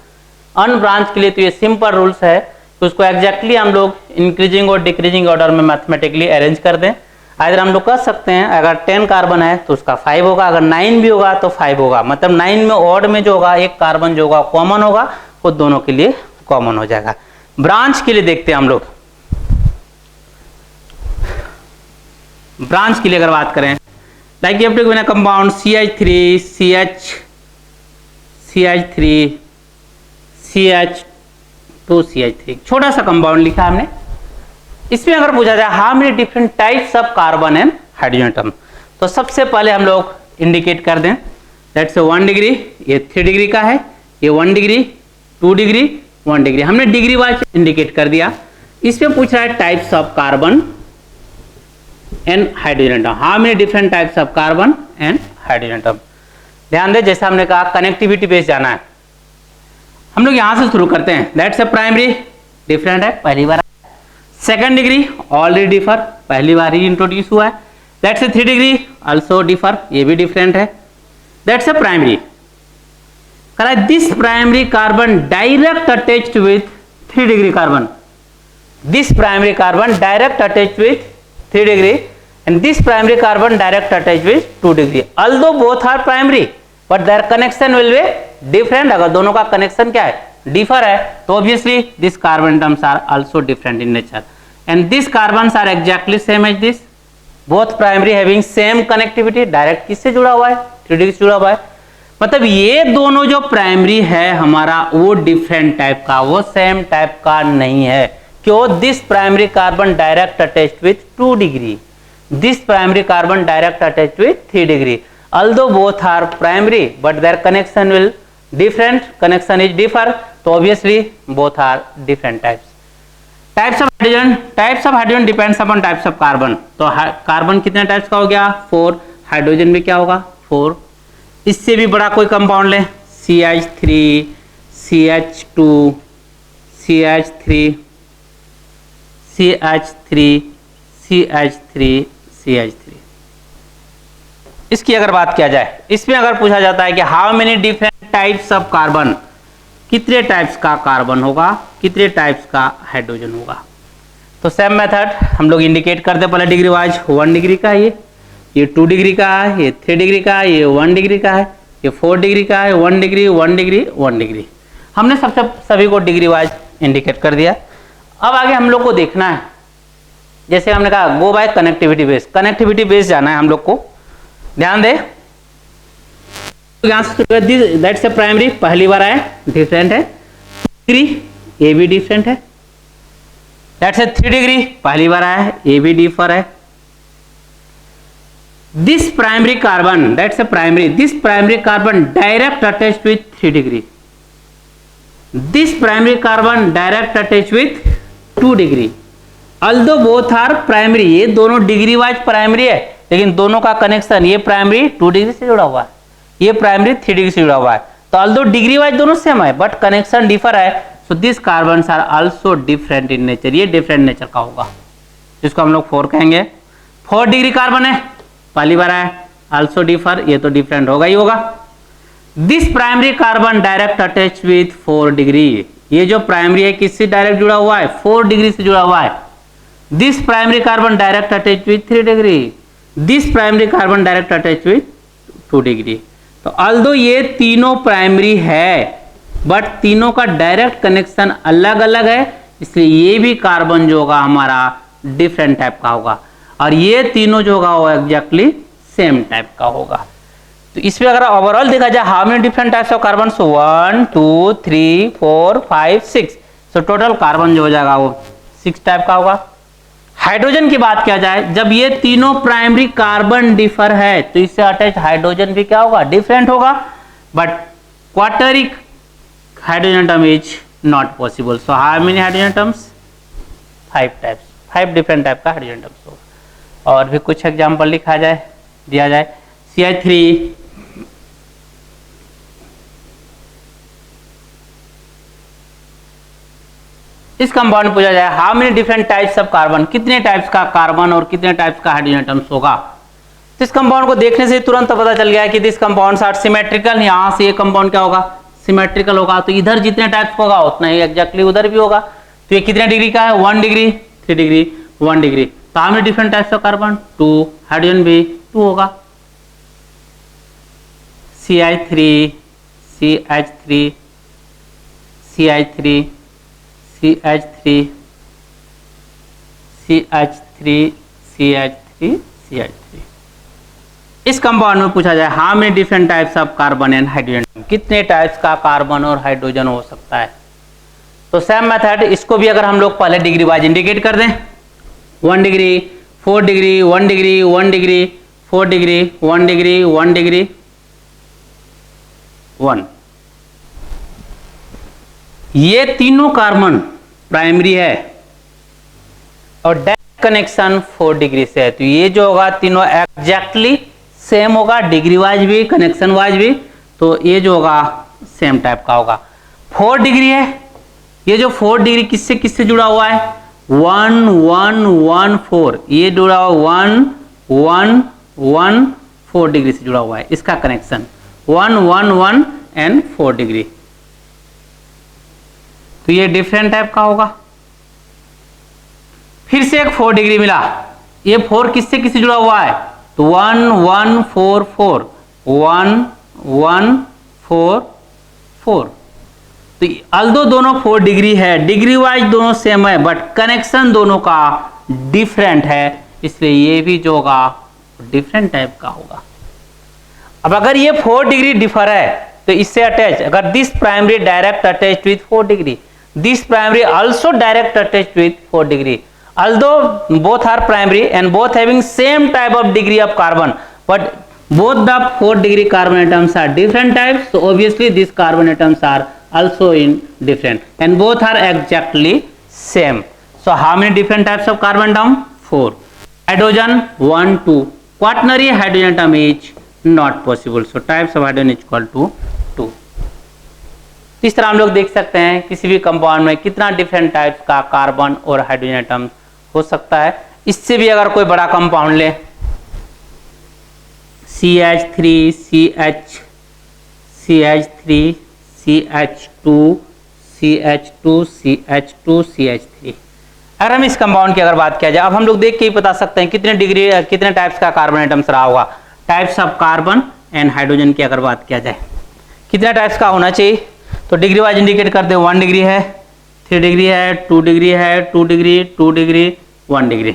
अन ब्रांच के लिए तो ये सिंपल रूल्स है कि उसको एग्जैक्टली हम लोग इंक्रीजिंग और डिक्रीजिंग ऑर्डर में मैथमेटिकली अरेंज कर दें। अगर हम लोग कर सकते हैं अगर 10 कार्बन है तो उसका 5 होगा, अगर 9 भी होगा तो 5 होगा। मतलब 9 में ऑड में जो होगा एक कार्बन जो होगा कॉमन होगा, वो दोनों के लिए कॉमन हो जाएगा। ब्रांच के लिए देखते हैं हम लोग, ब्रांच के लिए अगर बात करें like you have to compound CH3 CH3 CH2 CH3, छोटा सा कंपाउंड लिखा हमने। इसमें अगर पूछा जाए how many different types of carbon and hydrogen atom, तो सबसे पहले हम लोग इंडिकेट कर दें दैट्स 1 डिग्री, ये 3 डिग्री का है, ये 1 डिग्री 2 डिग्री 1 डिग्री, हमने डिग्री वाइज इंडिकेट कर दिया। इसमें पूछ रहा है types of carbon and hydrogen atom, how many different types of carbon and hydrogen atom. ध्यान दें जैसा हमने कहा कनेक्टिविटी बेस जाना है, हम लोग यहां से शुरू करते हैं। दैट्स प्राइमरी डिफरेंट है पहली बार, सेकंड डिग्री ऑलरेडी डिफर पहली बार ही इंट्रोड्यूस हुआ है, that's a 3 degree also differ, ये भी डिफरेंट है। That's a primary, this primary carbon direct attached with 3 degree carbon, this primary carbon direct attached with 3 degree and this primary carbon direct attached with 2 degree, although both are primary but their connection will be different। अगर दोनों का connection क्या है, differ है, तो obviously this carbon atoms are also different in nature and these carbons are exactly same as this, both primary having same connectivity। Direct किससे जुड़ा हुआ है, 3 डिग्री से जुड़ा हुआ है। मतलब ये दोनों जो प्राइमरी है हमारा वो डिफरेंट टाइप का, वो सेम टाइप का नहीं है। क्यों? This primary carbon direct attached with 2 degree, this primary carbon direct attached with 3 degree, although both are primary but their connection will different, connection is differ, so obviously both are different types। types of hydrogen depends upon types of carbon। तो carbon कितने types का हो गया, 4, hydrogen में क्या होगा, 4। इससे भी बड़ा कोई कंपाउंड ले, CH3, CH2, CH3, CH3, CH3, CH3। इसकी अगर बात किया जाए, इसमें अगर पूछा जाता है कि how many different types of carbon, कितने टाइप्स का कार्बन होगा, कितने टाइप्स का हाइड्रोजन होगा, तो सेम मेथड हम लोग इंडिकेट करते पहले डिग्री वाइज। 1 डिग्री का है, ये 2 डिग्री का है, ये 3 डिग्री का है, ये 1 डिग्री का है, ये 4 डिग्री का है, 1 डिग्री 1 डिग्री 1 डिग्री। हमने सभी को डिग्री वाइज इंडिकेट कर दिया। अब आगे हम लोग को देखना है, जैसे हमने कहा go by connectivity base, connectivity base जाना है हम लोग को। ध्यान दे, दैट्स ए प्राइमरी, पहली बार आया, डिफरेंट है। 2 डिग्री, ये भी डिफरेंट है। दैट्स ए 3 डिग्री, पहली बार आया है, ये भी डिफर है। This primary carbon, that's a primary, this primary carbon direct attached with 3 degree, this primary carbon direct attached with 2 degree, although both are primary, ये दोनों डिग्री वाइज प्राइमरी है, लेकिन दोनों का कनेक्शन, ये प्राइमरी 2 डिग्री से जुड़ा हुआ है, ये प्राइमरी 3 डिग्री से जुड़ा हुआ है। तो अल्दो डिग्री वाइज दोनों सेम है बट कनेक्शन डिफर है, so this carbons are also different in nature, ये डिफरेंट नेचर का होगा, जिसको हम लोग 4 कहेंगे। 4 डिग्री कार्बन है, पहली बार है, आल्सो डिफर, ये तो डिफरेंट होगा ही होगा। This primary carbon direct attach with 4 degree, ये जो प्राइमरी है किससे डायरेक्ट जुड़ा हुआ है, 4 डिग्री से जुड़ा हुआ है। This primary carbon direct attach with 3 degree, this primary carbon direct attach with 2 degree. तो अल्दो ये तीनों प्राइमरी है बट तीनों का डायरेक्ट कनेक्शन अलग अलग है, इसलिए ये भी कार्बन जो होगा हमारा डिफरेंट टाइप का होगा, और ये तीनों जो होगा वो एग्जैक्टली सेम टाइप का होगा। तो इसमें अगर ओवरऑल देखा जाए how many different types of carbon, so 1 2 3 4 5 6, so total carbon जो हो जाएगा वो 6 टाइप का होगा। हाइड्रोजन की बात किया जाए, जब ये तीनों प्राइमरी कार्बन डिफर है तो इससे अटैच हाइड्रोजन भी क्या होगा, डिफरेंट होगा, बट क्वार्टरिक hydrogen atom is not possible. So how many hydrogen atoms, 5 types, 5 different type का हाइड्रोजन एटम्स होगा। और भी कुछ एग्जांपल लिखा जाए, दिया जाए, CH3, इस कंपाउंड में पूछा जाए how many different types of carbon, कितने टाइप्स का कार्बन और कितने टाइप्स का हाइड्रोजन एटम्स होगा। तो इस कंपाउंड को देखने से तुरंत पता चल गया है कि दिस कंपाउंड्स आर सिमेट्रिकल, यहां से ये कंपाउंड क्या होगा, सिमेट्रिकल होगा, तो इधर जितने टाइप्स होगा उतना ही एग्जैक्टली उधर भी होगा। तो ये कितने डिग्री का है, 1 डिग्री 3 डिग्री 1 डिग्री, तो how many different types of carbon, 2, hydrogen भी 2 होगा। CH3 CH3 CH3 CH3 CH3 CH3 CH3। इस कंपाउंड में पूछा जाए how many different types of carbon and hydrogen, कितने टाइप्स का कार्बन और हाइड्रोजन हो सकता है। तो सेम मेथड, इसको भी अगर हम लोग पहले डिग्री वाइज इंडिकेट कर दें, 1 degree 4 degree 1 degree 1 degree 4 degree 1 degree 1 degree 1, ये तीनों कार्बन प्राइमरी है और डायरेक्ट कनेक्शन 4 डिग्री से है, तो ये जो होगा तीनों एग्जैक्टली सेम होगा, डिग्री वाइज भी कनेक्शन वाइज भी, तो ये जो होगा सेम टाइप का होगा। 4 डिग्री है, ये जो 4 डिग्री किससे किससे जुड़ा हुआ है, 1 1 1 4, ये जुड़ा हुआ 1 1 1 4 डिग्री से जुड़ा हुआ है, इसका कनेक्शन 1 1 1 एंड 4 डिग्री। तो ये डिफरेंट टाइप का होगा। फिर से एक 4 डिग्री मिला, ये 4 किससे किससे जुड़ा हुआ है, तो 1 1 4 4 1 1 4 4। तो अल्दो दोनों 4 डिग्री है, डिग्री वाइज दोनों सेम है, बट कनेक्शन दोनों का डिफरेंट है, इसलिए ये भी जो होगा डिफरेंट टाइप का होगा। अब अगर ये 4 डिग्री डिफर है तो इससे अटैच, अगर this primary direct attached with 4 degree, this primary also direct attached with 4 degree, although both are primary and both having same type of degree of carbon, but both the 4 degree carbon atoms are different types, so obviously these carbon atoms are also in different and both are exactly same. So how many different types of carbon atom? 4. Hydrogen 1 2, quaternary hydrogen atom is not possible, so types of hydrogen is equal to 2. इस तरह हम लोग देख सकते हैं किसी भी compound में कितना डिफरेंट टाइप्स का कार्बन और हाइड्रोजन एटम हो सकता है। इससे भी अगर कोई बड़ा कंपाउंड ले, CH3 CH CH3 CH2 CH2 CH2 CH3, अगर हम इस कंपाउंड की अगर बात किया जाए, अब हम लोग देख के ही बता सकते हैं कितने डिग्री कितने टाइप्स का कार्बन एटम्स रहा होगा। Types of carbon and hydrogen की अगर बात किया जाए कितने टाइप्स का होना चाहिए, तो डिग्री वाइज इंडिकेट करते हैं। 1 डिग्री है, 3 डिग्री है, 2 डिग्री है, 2 डिग्री, 2 डिग्री, 1 डिग्री।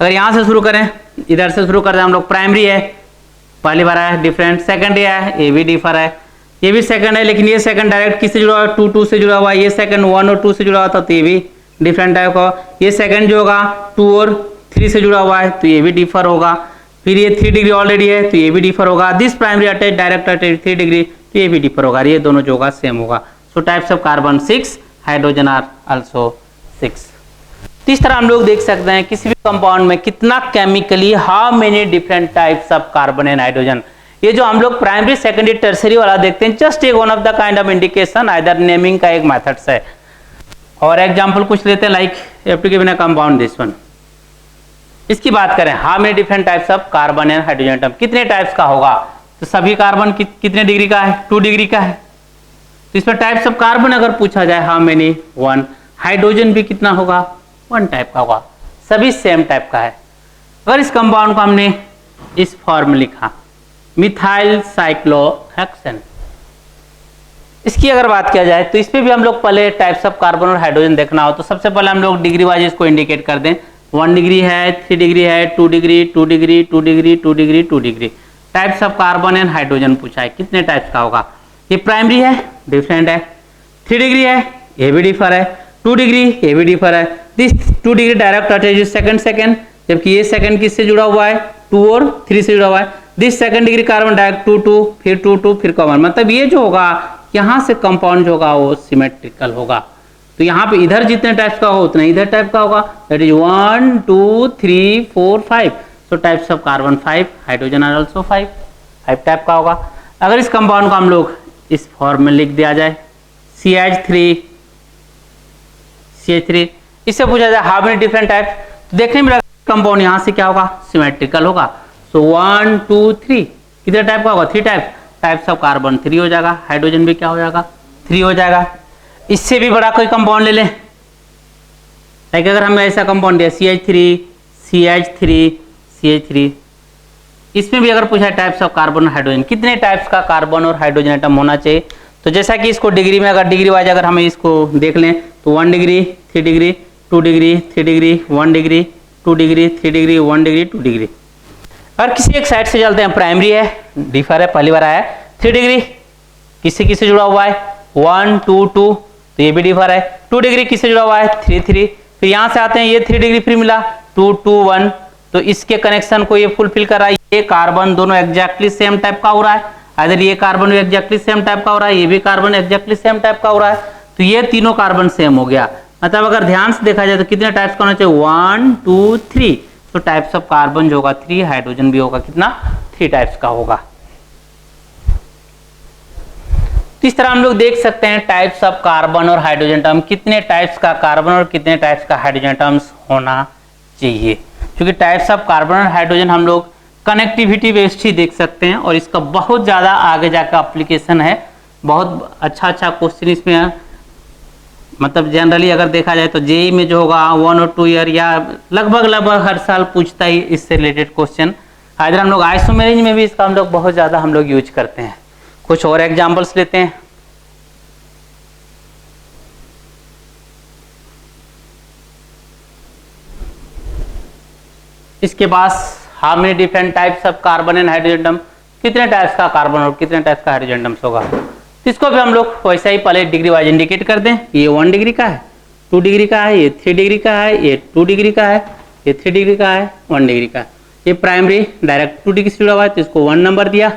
अगर यहाँ से शुरू करें, इधर से शुरू करते हैं हम लोग, प्राइमरी है, पहली बार है डिफरेंट, सेकंड है, ये भी डिफर है, ये भी सेकंड है, लेकिन ये सेकंड डायरेक्ट किससे जुड़ा हुआ है, 2 2 से जुड़ा हुआ है, ये सेकंड 1 और 2 से जुड़ा हुआ था, तो ये भी डिफरेंट टाइप का। ये सेकंड जो होगा 2 और 3 से जुड़ा हुआ है, तो ये भी डिफर होगा। फिर ये 3 डिग्री ऑलरेडी है, तो ये भी डिफर होगा। This primary attach direct attach 3 degree, तो ये भी डिफर होगा, ये दोनों जो होगा सेम होगा। So types of carbon 6, hydrogen are also 6। इस तरह हम लोग देख सकते हैं किसी भी कंपाउंड में कितना chemically how many different types of carbon and hydrogen. ये जो हम लोग प्राइमरी सेकेंडरी टर्सरी वाला देखते हैं, जस्ट एक one of the kind of indication, either naming का एक मेथड्स है। और एग्जांपल कुछ लेते हैं, like have to give a compound this one. इसकी बात करें, how many different types of carbon and hydrogen atom, कितने टाइप्स का होगा, तो सभी कार्बन कितने डिग्री का है, 2 डिग्री का है। तो इसमें टाइप्स ऑफ कार्बन अगर पूछा जाए हाउ मेनी, 1। हाइड्रोजन भी कितना होगा, 1 टाइप का होगा, सभी सेम टाइप का है। अगर इस कंपाउंड को हमने इस फॉर्म में लिखा, मिथाइल साइक्लोहेक्सेन, इसकी अगर बात किया जाए तो इस पे भी हम लोग पहले टाइप्स ऑफ कार्बन और हाइड्रोजन देखना हो, तो सबसे पहले हम लोग डिग्री वाइज इसको इंडिकेट कर दें। 1 डिग्री है, 3 डिग्री है, 2 degree, 2 degree, 2 degree, 2 degree, 2 degree. Types of carbon and hydrogen पूछा है, कितने टाइप्स का होगा। ये प्राइमरी है, डिफरेंट है, 3 डिग्री है, ये भी डिफर है, 2 डिग्री, ये भी डिफर है। This 2 degree direct attach second, जबकि ये सेकंड किससे जुड़ा हुआ है, 2 और 3 से जुड़ा हुआ है। This second degree carbon direct 2 2, फिर 2 2, फिर कॉमन, मतलब ये जो होगा यहाँ से कंपाउंड जो होगा वो सिमेट्रिकल होगा। तो यहाँ पे इधर जितने टाइप्स का होगा उतना इधर टाइप का होगा, that is 1 2 3 4 5। So types of carbon 5, hydrogen are also 5 type का होगा। अगर इस कंपाउंड को हम लोग इस फॉर्म में लिख दिया जाए, CH3, इससे पूछा जाए हाउ मेनी डिफरेंट टाइप्स, तो देखने में कंपाउंड यहाँ से क्या होगा, सिमेट्रिकल होगा। सो 1 2 3, कितने टाइप का होगा, 3 टाइप्स ऑफ कार्बन 3 हो जाएगा, हाइड्रोजन भी क्या हो जाएगा, 3 हो जाएगा। इससे भी बड़ा कोई कंपाउंड ले लें, लाइक अगर हमें ऐसा कंपाउंड दिया CH3, इसमें भी अगर पूछा टाइप्स ऑफ कार्बन और हाइड्रोजन, कितने टाइप्स का कार्बन और हाइड्रोजन एटम होना चाहिए, तो जैसा कि इसको डिग्री में अगर डिग्री वाइज अगर हमें इसको देख लें तो 1 degree, 3 degree, 2 degree, 3 degree, 1 degree, 2 degree, 3 degree, 1 degree, 2 degree. अगर किसी एक साइड से चलते हैं, प्राइमरी है, डिफर है, पहली बार आया, 3 डिग्री किससे किससे जुड़ा हुआ है, 1 2 2, तो ये भी डिफर है। 2 डिग्री किससे जुड़ा हुआ है, 3 3। फिर यहाँ से आते हैं, ये 3 डिग्री फिर मिला 2 2 1, तो इसके कनेक्शन को ये फुलफिल कर रहा है। ये कार्बन दोनों एग्जैक्टली सेम टाइप का हो रहा है, अगर ये कार्बन भी एग्जैक्टली सेम टाइप का हो रहा है, ये भी कार्बन एग्जैक्टली सेम टाइप का हो रहा है, तो ये तीनों कार्बन सेम हो गया। मतलब अगर ध्यान से देखा जाए तो कितने टाइप्स का होना चाहिए, 1 2 3। तो टाइप्स ऑफ कार्बन जो होगा 3, हाइड्रोजन भी होगा कितना, 3 टाइप्स का होगा। इस तरह हम लोग देख सकते हैं टाइप्स ऑफ कार्बन और हाइड्रोजन एटम, कितने टाइप्स का कार्बन और कितने टाइप्स का हाइड्रोजन एटम्स होना चाहिए। क्योंकि टाइप्स ऑफ कार्बन और हाइड्रोजन हम लोग कनेक्टिविटी बेस्ड ही देख सकते हैं और इसका बहुत ज़्यादा आगे जाकर एप्लीकेशन है। बहुत अच्छा क्वेश्चन इसमें है। मतलब जनरली अगर देखा जाए तो जेई में जो होगा 1 और 2 ईयर या लगभग हर साल पूछता ही इससे रिलेटेड क्वेश्चन। इधर हम लोग आइसोमेरेज में भी इसका हम लोग बहुत ज़्यादा हम लोग यूज करते हैं। कुछ और एग्जाम्पल्स लेते हैं। इसके पास how many different types of carbon and hydrogen atom, कितने टाइप्स का कार्बन और कितने टाइप्स का हाइड्रोजन एटम्स होगा। इसको भी हम लोग वैसा ही पहले डिग्री वाइज इंडिकेट कर दें। ये 1 डिग्री का है, 2 डिग्री का है, ये 3 डिग्री का है, ये 2 डिग्री का है, ये 3 डिग्री का है, 1 डिग्री का है। ये प्राइमरी डायरेक्ट 2 डिग्री से जुड़ा हुआ है तो इसको 1 नंबर दिया।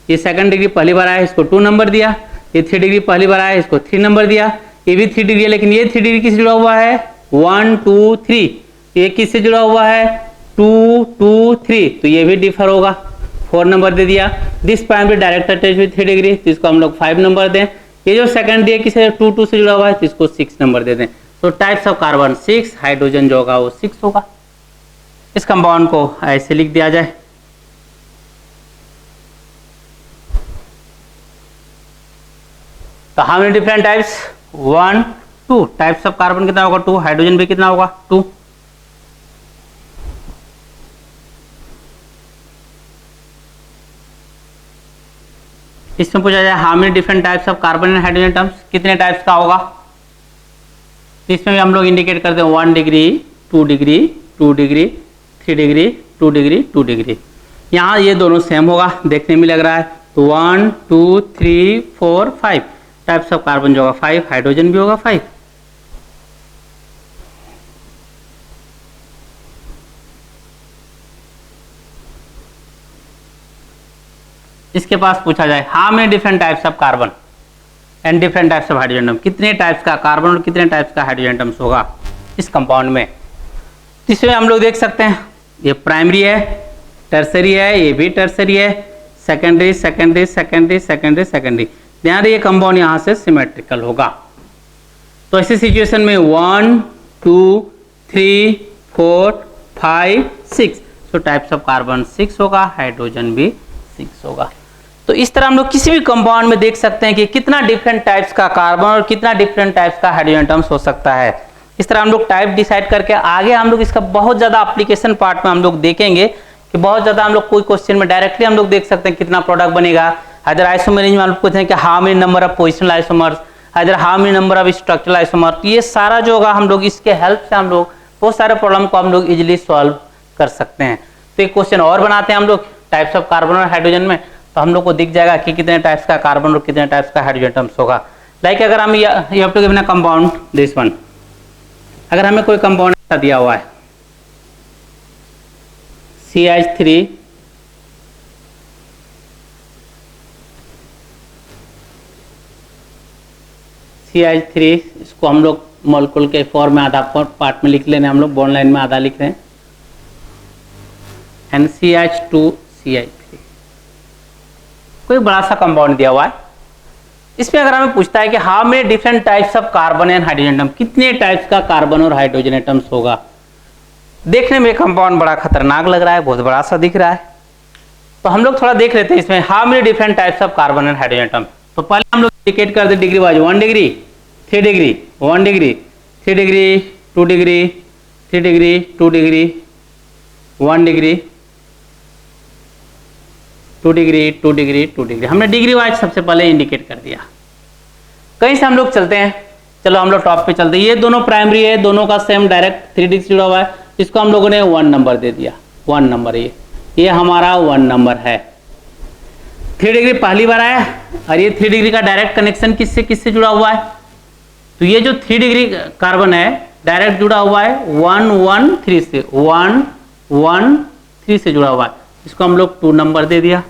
ये सेकंड डिग्री पहली बार आया, इसको 2 नंबर दिया। ये 3 डिग्री पहली बार आया, इसको 3 नंबर दिया। ये भी 3 डिग्री है, लेकिन ये 3 डिग्री किससे जुड़ा हुआ है, 1 2 3। ये किससे जुड़ा हुआ है, 2 2 3, तो ये भी डिफर होगा, 4 नंबर दे दिया। This primary direct attach with 3 degree, तो इसको हम लोग 5 नंबर दें। ये जो सेकंड दिया किसे 2 2 से जुड़ा हुआ है तो इसको 6 नंबर दे दें। तो टाइप्स ऑफ कार्बन 6, हाइड्रोजन जो होगा वो 6 होगा। इस कंपाउंड को ऐसे लिख दिया जाए। तो how many different types, 1 2 types of carbon कितना होगा 2, हाइड्रोजन भी कितना होगा 2। इसमें पूछा जाए how many different types of carbon and hydrogen atoms, कितने टाइप्स का होगा। तो इसमें भी हम लोग इंडिकेट करते हैं 1 degree 2 degree 2 degree 3 degree 2 degree 2 degree. यहाँ ये दोनों सेम होगा, देखने में लग रहा है। तो 1 2 3 4 5 टाइप्स ऑफ कार्बन जो होगा 5, हाइड्रोजन भी होगा 5। इसके पास पूछा जाए how many different types of carbon and different types of hydrogen atom, कितने टाइप्स का कार्बन और कितने टाइप्स का हाइड्रोजन एटम्स होगा इस कंपाउंड में। इसमें हम लोग देख सकते हैं ये प्राइमरी है, टर्सरी है, ये भी टर्सरी है, secondary secondary secondary secondary secondary. ध्यान रखिए कंपाउंड यहाँ से सिमेट्रिकल होगा। तो ऐसी सिचुएशन में 1 2 3 4 5 6, तो टाइप्स ऑफ कार्बन 6 होगा, हाइड्रोजन भी 6 होगा। तो इस तरह हम लोग किसी भी कंपाउंड में देख सकते हैं कि कितना डिफरेंट टाइप्स का कार्बन और कितना डिफरेंट टाइप्स का हाइड्रोजन एटम्स हो सकता है। इस तरह हम लोग टाइप डिसाइड करके आगे हम लोग इसका बहुत ज्यादा एप्लीकेशन पार्ट में हम लोग देखेंगे कि बहुत ज्यादा हम लोग कोई क्वेश्चन में डायरेक्टली हम लोग देख सकते हैं कितना प्रोडक्ट बनेगा। अदर आइसोमेरेज में हम लोग पूछते हैं कि how many number of positional isomers, other how many number of structural isomer. तो ये सारा जो होगा हम लोग इसके हेल्प से हम लोग बहुत सारे प्रॉब्लम को हम लोग इजिली सॉल्व कर सकते हैं। तो एक क्वेश्चन और बनाते हैं हम लोग टाइप्स ऑफ कार्बन और हाइड्रोजन में, तो हम लोग को दिख जाएगा कि कितने टाइप्स का कार्बन और कितने टाइप्स का हाइड्रोजन एटम्स होगा। लाइक अगर हम you have to given a compound this one, अगर हमें कोई कंपाउंड ऐसा दिया हुआ है CH3 CH3, इसको हम लोग मॉलिक्यूल के फॉर्म में आधा पार्ट में लिख लेने, हम लोग बॉन्ड लाइन में आधा लिख रहे हैं NCH2 CH3। कोई बड़ा सा कंपाउंड दिया हुआ है, इसमें अगर हमें पूछता है कि how many different types of carbon and hydrogen atom, कितने टाइप्स का कार्बन और हाइड्रोजन एटम्स होगा। देखने में कंपाउंड बड़ा खतरनाक लग रहा है, बहुत बड़ा सा दिख रहा है। तो हम लोग थोड़ा देख लेते हैं इसमें how many different types of carbon and hydrogen atom. तो पहले हम लोग इंडिकेट कर दे degree wise 1 degree 3 degree 1 degree 3 degree 2 degree 3 degree 2 degree 1 degree 2 degree 2 degree 2 degree. हमने डिग्री वाइज सबसे पहले इंडिकेट कर दिया। कहीं से हम लोग चलते हैं, चलो हम लोग टॉप पे चलते हैं। ये दोनों प्राइमरी है, दोनों का सेम डायरेक्ट 3 डिग्री जुड़ा हुआ है, इसको हम लोगों ने 1 नंबर दे दिया। 1 नंबर ये हमारा 1 नंबर है। 3 डिग्री पहली बार आया और ये 3 डिग्री का डायरेक्ट कनेक्शन किससे किससे जुड़ा हुआ है। तो ये जो 3 डिग्री कार्बन है डायरेक्ट जुड़ा हुआ है 1 1 3 से, 1 1 3 से जुड़ा हुआ है, इसको हम लोग 2 नंबर दे दिया।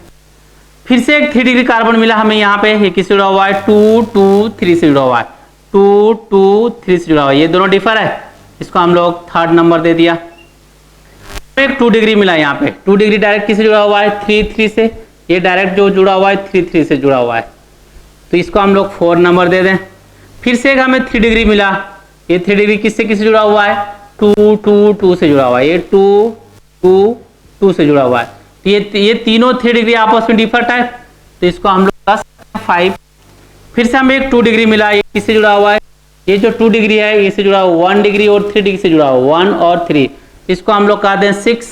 फिर से एक 3 डिग्री कार्बन मिला हमें यहाँ पे, ये किससे जुड़ा हुआ है 2 2 3 से जुड़ा हुआ है, 2 2 3 से जुड़ा हुआ है, ये दोनों डिफर है, इसको हम लोग 3rd नंबर दे दिया। एक 2 डिग्री मिला यहाँ पे, 2 डिग्री डायरेक्ट किससे जुड़ा हुआ है 3 3 से, ये डायरेक्ट जो जुड़ा हुआ है 3 3 से जुड़ा हुआ है, तो इसको हम लोग 4 नंबर दे दें। फिर से एक हमें 3 डिग्री मिला, ये 3 डिग्री किससे किससे जुड़ा हुआ है 2 2 2 से जुड़ा हुआ है, ये 2 2 2 से जुड़ा हुआ है। तो ये तीनों 3 डिग्री आपस में डिफर है, तो इसको हम लोग 5। फिर से हमें एक 2 डिग्री मिला, ये किससे जुड़ा हुआ है, ये जो 2 डिग्री है इससे जुड़ा हुआ 1 डिग्री और 3 डिग्री से जुड़ा हुआ 1 और 3, इसको हम लोग कह दें 6।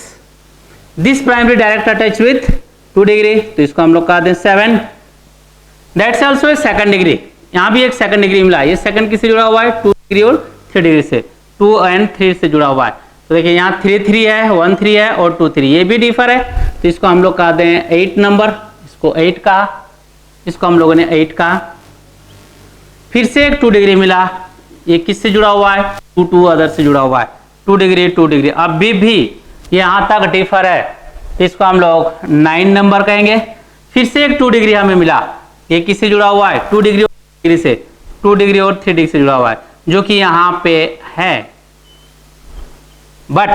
This primary direct attach with 2 degree, तो इसको हम लोग कह दें 7। That's also a second degree, यहाँ भी एक सेकंड डिग्री मिला, ये सेकंड किससे जुड़ा हुआ है 2 डिग्री और 3 डिग्री से, 2 और 3 से जुड़ा हुआ है। तो देखिए यहाँ 3 3 है, 1 3 है और 2 3, ये भी डिफर है, तो इसको हम लोग कह दें 8 नंबर, इसको 8 का, इसको हम लोगों ने 8 का। फिर से एक 2 डिग्री मिला, ये किससे जुड़ा हुआ है 2 2 अदर से जुड़ा हुआ है, 2 डिग्री 2 डिग्री, अभी भी यहाँ तक डिफर है, तो इसको हम लोग 9 नंबर कहेंगे। फिर से एक 2 डिग्री हमें मिला, ये किससे जुड़ा हुआ है 2 डिग्री से, 2 डिग्री और 3 डिग्री से जुड़ा हुआ है, जो कि यहाँ पे है। But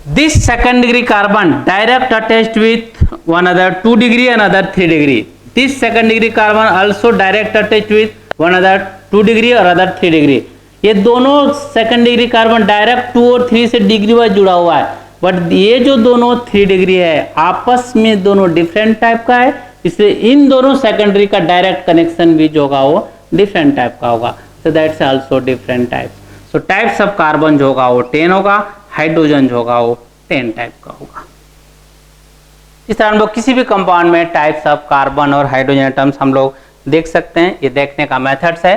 this second degree carbon direct attached with one other 2 degree and other 3 degree, this second degree carbon also direct attached with one other 2 degree और अदर 3 डिग्री। ये दोनों सेकंड डिग्री कार्बन डायरेक्ट 2 और 3 से degree wise जुड़ा हुआ है, but ये जो दोनों 3 डिग्री है आपस में दोनों डिफरेंट टाइप का है, इसलिए इन दोनों सेकेंडरी का डायरेक्ट कनेक्शन भी जो होगा वो डिफरेंट टाइप का होगा, so that's also different type. So types of carbon जो होगा वो 10 होगा, हाइड्रोजन जो होगा वो 10 टाइप का होगा। इस तरह हम लोग किसी भी कंपाउंड में टाइप्स ऑफ कार्बन और हाइड्रोजन एटम्स हम लोग देख सकते हैं, ये देखने का मेथड्स है।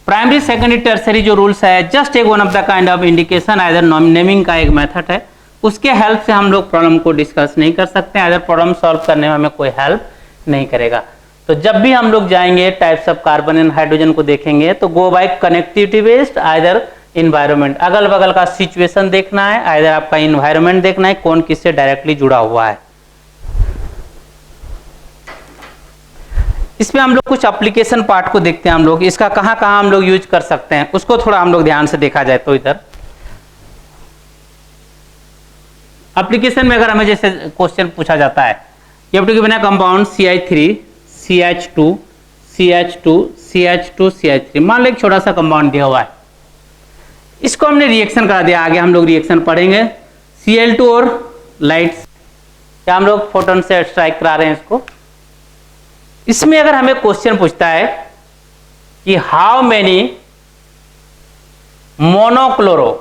प्राइमरी सेकेंडरी टर्सरी जो रूल्स है जस्ट एक one of the kind of indication, either naming का एक मेथड है, उसके हेल्प से हम लोग प्रॉब्लम को डिस्कस नहीं कर सकते, आइदर प्रॉब्लम सॉल्व करने में हमें कोई हेल्प नहीं करेगा। तो जब भी हम लोग जाएंगे types of carbon and hydrogen को देखेंगे तो go by connectivity based, either environment, अगल बगल का सिचुएशन देखना है, आइदर आपका इन्वायरमेंट देखना है, कौन किससे डायरेक्टली जुड़ा हुआ है। इसमें हम लोग कुछ एप्लीकेशन पार्ट को देखते हैं, हम लोग इसका कहां कहां हम लोग यूज कर सकते हैं उसको थोड़ा हम लोग ध्यान से देखा जाए। तो इधर एप्लीकेशन में अगर हमें जैसे क्वेश्चन पूछा जाता है, you have to give a compound CH3 CH2 CH2 CH2 CH3, मान लो एक छोटा सा कंपाउंड दिया हुआ है, इसको हमने रिएक्शन करा दिया, आगे हम लोग रिएक्शन पढ़ेंगे। Cl2 और लाइट्स क्या हम लोग फोटोन से स्ट्राइक करा रहे हैं इसको। इसमें अगर हमें क्वेश्चन पूछता है कि how many monochloro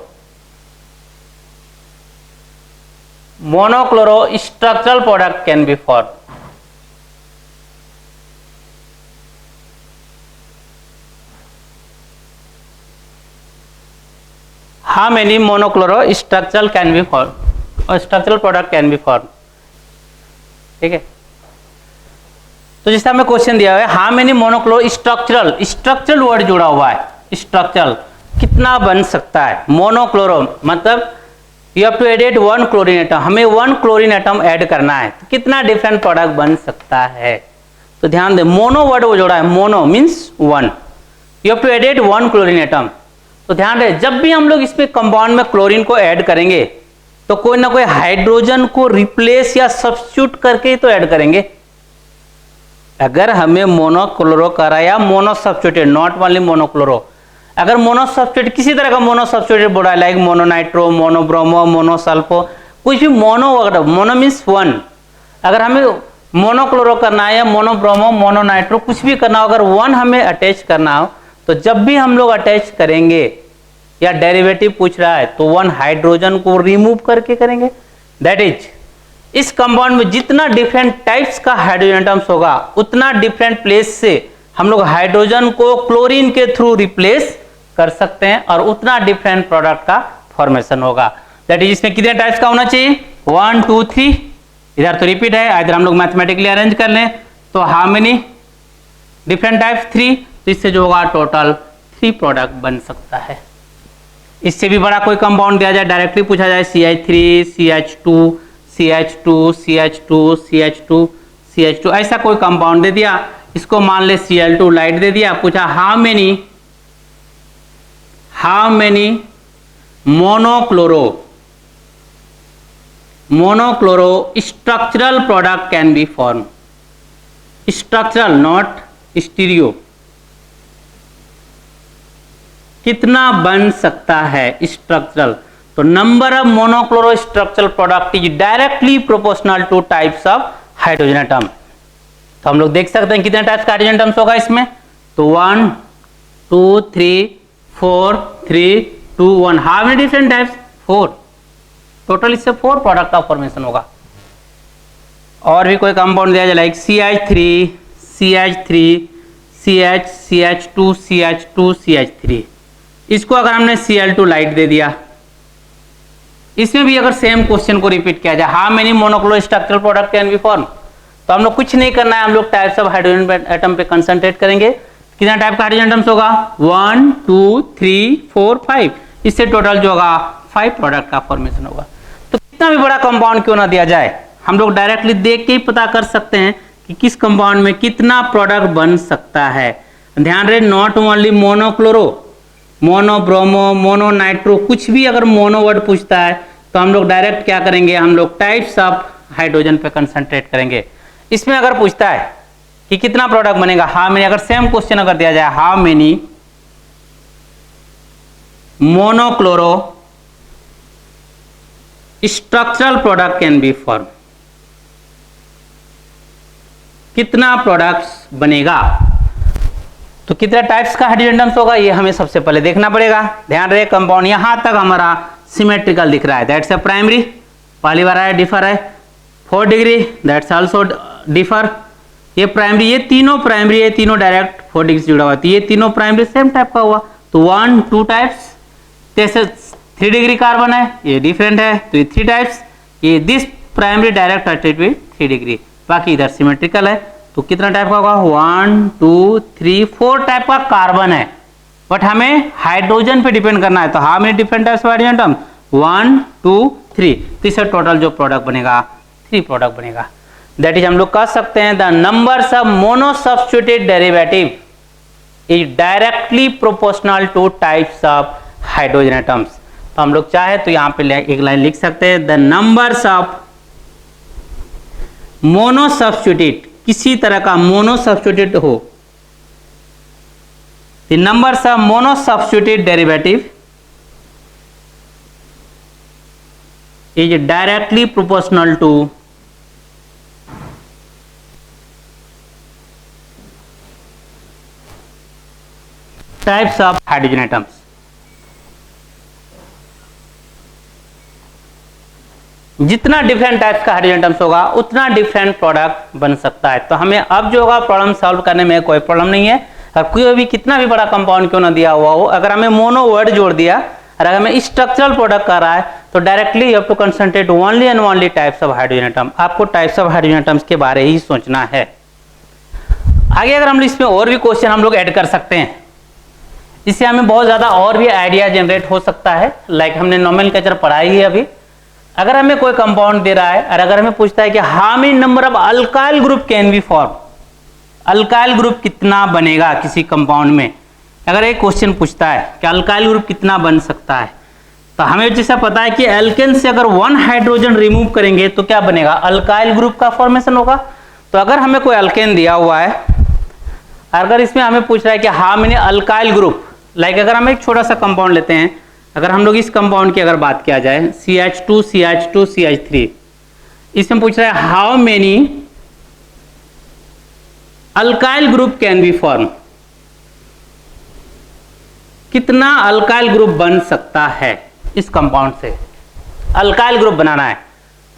structural product can be formed, how many monochloro structural can be formed or structural product can be formed, ठीक है। तो जैसे हमें क्वेश्चन दिया हुआ है how many monochloro structural word जुड़ा हुआ है, स्ट्रक्चरल कितना बन सकता है, मोनोक्लोरो मतलब you have to add 1 chlorine atom, हमें 1 क्लोरीन एटम ऐड करना है, तो कितना डिफरेंट प्रोडक्ट बन सकता है। तो ध्यान दें मोनो वर्ड वो जोड़ा है, mono means 1, you have to add 1 chlorine atom. तो ध्यान दें जब भी हम लोग इसमें कंपाउंड में क्लोरीन को ऐड करेंगे तो कोई ना कोई हाइड्रोजन को रिप्लेस या सब्स्टिट्यूट करके ही तो ऐड करेंगे। अगर हमें मोनोक्लोरो करा या mono substitute, not only monochloro, अगर मोनो सब्स्टिट्यूट किसी तरह का मोनो सब्स्टिट्यूट बोला है लाइक मोनोनाइट्रो, मोनोब्रोमो, मोनोसल्फो, कुछ भी मोनो मीन्स 1, अगर हमें मोनोक्लोरो करना है या मोनोब्रोमो, मोनोनाइट्रो कुछ भी करना हो, अगर 1 हमें अटैच करना हो तो जब भी हम लोग अटैच करेंगे या डेरिवेटिव पूछ रहा है तो 1 हाइड्रोजन को रिमूव करके करेंगे। दैट इज इस कंपाउंड में जितना डिफरेंट टाइप्स का हाइड्रोजन एटम्स होगा उतना डिफरेंट प्लेस से हम लोग हाइड्रोजन को क्लोरीन के थ्रू रिप्लेस कर सकते हैं और उतना डिफरेंट प्रोडक्ट का फॉर्मेशन होगा। दैट इज इसमें कितने टाइप्स का होना चाहिए 1 2 3, इधर तो रिपीट है, इधर हम लोग मैथमेटिकली अरेंज कर लें तो हाउ मेनी डिफरेंट टाइप्स 3, तो इससे जो होगा टोटल 3 प्रोडक्ट बन सकता है। इससे भी बड़ा कोई कंपाउंड दिया जाए, डायरेक्टली पूछा जाए CH3 CH2 CH2 CH2 CH2 CH2 ऐसा कोई कंपाउंड दे दिया, इसको मान ले Cl2 लाइट दे दिया, पूछा how many monochloro structural product can be form, structural not stereo, कितना बन सकता है स्ट्रक्चरल, तो number of monochloro structural product is directly proportional to types of hydrogen atom. तो हम लोग देख सकते हैं कितने टाइप्स का हाइड्रोजन एटम्स होगा इसमें, तो 1 2 3 4 3 2 1। How many different types, 4। Total इससे 4 प्रोडक्ट का फॉर्मेशन होगा। और भी कोई कंपाउंड दिया जाए like CH3 CH3 CH CH2 CH2 CH3, इसको अगर हमने Cl2 लाइट दे दिया, इसमें भी अगर सेम क्वेश्चन को रिपीट किया जाए, how many monochloro structural product can be form, तो हम लोग कुछ नहीं करना है, हम लोग टाइप्स ऑफ हाइड्रोजन एटम पे कंसंट्रेट करेंगे। कितना टाइप का हाइड्रोजन एटम्स होगा, 1 2 3 4 5, इससे टोटल जो होगा 5 प्रोडक्ट का फॉर्मेशन होगा। तो कितना भी बड़ा कंपाउंड क्यों ना दिया जाए, हम लोग डायरेक्टली देख के ही पता कर सकते हैं कि किस कंपाउंड में कितना प्रोडक्ट बन सकता है। ध्यान रहे, not only monochloro, mono bromo mono nitro, कुछ भी अगर मोनो वर्ड पूछता है तो हम लोग डायरेक्ट क्या करेंगे, हम लोग टाइप्स ऑफ हाइड्रोजन पे कंसंट्रेट करेंगे। इसमें अगर पूछता है कि कितना प्रोडक्ट बनेगा, हाउ मेनी, अगर सेम क्वेश्चन अगर दिया जाए how many monochloro structural product can be form, कितना प्रोडक्ट्स बनेगा, तो कितना टाइप्स का हाइड्रोजन एटम्स होगा, ये हमें सबसे पहले देखना पड़ेगा। ध्यान रहे, कंपाउंड यहां तक हमारा सिमेट्रिकल दिख रहा है, दैट्स ए प्राइमरी, पहली बार है, डिफर है 4 डिग्री, दैट्स आल्सो डिफर, ये प्राइमरी, ये तीनों प्राइमरी है, तीनों डायरेक्ट 4 डिग्री से जुड़ा हुआ, तो ये तीनों प्राइमरी सेम टाइप का हुआ, तो 1 2 टाइप्स। जैसे 3 डिग्री कार्बन है, ये डिफरेंट है, तो ये 3 टाइप्स, ये this primary direct attached with 3 degree, बाकी इधर सिमेट्रिकल है, तो कितना टाइप का होगा, 1 2 3 4 टाइप का कार्बन है, बट हमें हाइड्रोजन पे डिपेंड करना है, तो how many different types of hydrogen atom, 1 2 3, तो इससे टोटल जो प्रोडक्ट बनेगा 3 प्रोडक्ट बनेगा। दैट इज हम लोग कह सकते हैं the numbers of mono substituted derivative is directly proportional to types of hydrogen atoms. तो हम लोग चाहे तो यहाँ पे एक लाइन लिख सकते हैं, the numbers of mono substitute, किसी तरह का मोनो सब्स्टिट्यूट हो, the numbers of mono substituted derivative is directly proportional to types of hydrogen atoms. जितना डिफरेंट टाइप्स का हाइड्रोजन एटम्स होगा उतना डिफरेंट प्रोडक्ट बन सकता है। तो हमें अब जो होगा प्रॉब्लम सॉल्व करने में कोई प्रॉब्लम नहीं है, और कोई भी कितना भी बड़ा कंपाउंड क्यों ना दिया हुआ हो, अगर हमें मोनो वर्ड जोड़ दिया और अगर हमें स्ट्रक्चरल प्रोडक्ट कर रहा है तो directly you have to concentrate only and only types of hydrogen atom. आपको टाइप्स ऑफ हाइड्रोजन एटम्स के बारे ही सोचना है। आगे अगर हम इसमें और भी क्वेश्चन हम लोग ऐड कर सकते हैं, इससे हमें बहुत ज्यादा और भी आइडिया जनरेट हो सकता है। लाइक हमने नोमेनक्लेचर पढ़ाई है अभी, अगर हमें कोई कंपाउंड दे रहा है और अगर हमें पूछता है कि how many number of alkyl group can be form, alkyl group कितना बनेगा किसी कंपाउंड में, अगर एक क्वेश्चन पूछता है कि अल्काइल ग्रुप कितना बन सकता है, तो हमें जैसा पता है कि एल्केन से अगर 1 हाइड्रोजन रिमूव करेंगे तो क्या बनेगा, अल्काइल ग्रुप का फॉर्मेशन होगा। तो अगर हमें कोई अल्केन दिया हुआ है, अगर इसमें हमें पूछ रहा है कि how many alkyl group, like अगर हम एक छोटा सा कंपाउंड लेते हैं, अगर हम लोग इस कंपाउंड की अगर बात किया जाए CH2 CH2 CH3, इसमें पूछ रहा है how many alkyl group can be form, कितना अल्काइल ग्रुप बन सकता है इस कंपाउंड से, अल्काइल ग्रुप बनाना है।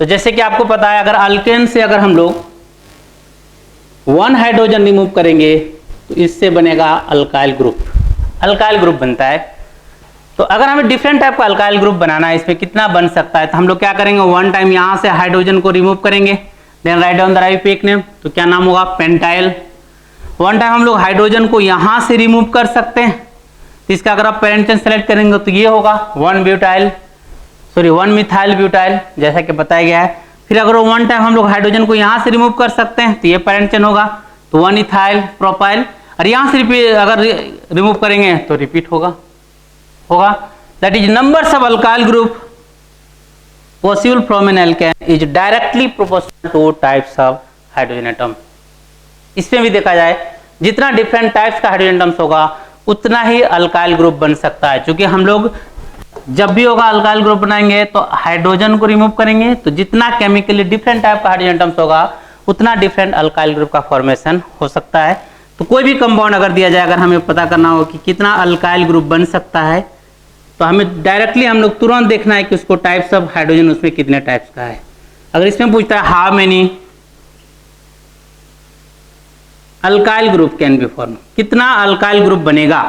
तो जैसे कि आपको पता है अगर अल्केन से अगर हम लोग 1 हाइड्रोजन रिमूव करेंगे तो इससे बनेगा अल्काइल ग्रुप, अल्काइल ग्रुप बनता है। तो अगर हमें डिफरेंट टाइप का अल्काइल ग्रुप बनाना है, इसमें कितना बन सकता है, तो हम लोग क्या करेंगे, 1 टाइम यहां से हाइड्रोजन को रिमूव करेंगे, then write down the right name, तो क्या नाम होगा, पेंटाइल। 1 टाइम हम लोग हाइड्रोजन को यहां से रिमूव कर सकते हैं, तो इसका अगर आप पेरेंट चेन सेलेक्ट करेंगे तो ये होगा 1 मिथाइल ब्यूटाइल, जैसा कि बताया गया है। फिर अगर 1 टाइम हम लोग हाइड्रोजन को यहां से रिमूव कर सकते हैं तो ये पेरेंट चेन होगा, तो 1 इथाइल प्रोपाइल, और यहां से अगर रिमूव करेंगे तो रिपीट होगा। That is numbers of alkyl group possible from an alkane is directly proportional to types of hydrogen atom. इसमें भी देखा जाए जितना डिफरेंट टाइप्स का हाइड्रोजन एटम्स होगा उतना ही अल्काइल ग्रुप बन सकता है। क्योंकि हम लोग जब भी होगा अल्काइल ग्रुप बनाएंगे तो हाइड्रोजन को रिमूव करेंगे, तो जितना केमिकली डिफरेंट टाइप का हाइड्रोजन एटम्स होगा उतना डिफरेंट अल्काइल ग्रुप का फॉर्मेशन हो सकता है। तो कोई भी कंपाउंड अगर दिया जाए, अगर हमें पता करना हो कि कितना अल्काइल ग्रुप बन सकता है, तो हमें डायरेक्टली हम लोग तुरंत देखना है कि उसको टाइप्स ऑफ हाइड्रोजन उसमें कितने टाइप्स का है। अगर इसमें पूछता है how many alkyl group can be form, कितना अल्काइल ग्रुप बनेगा,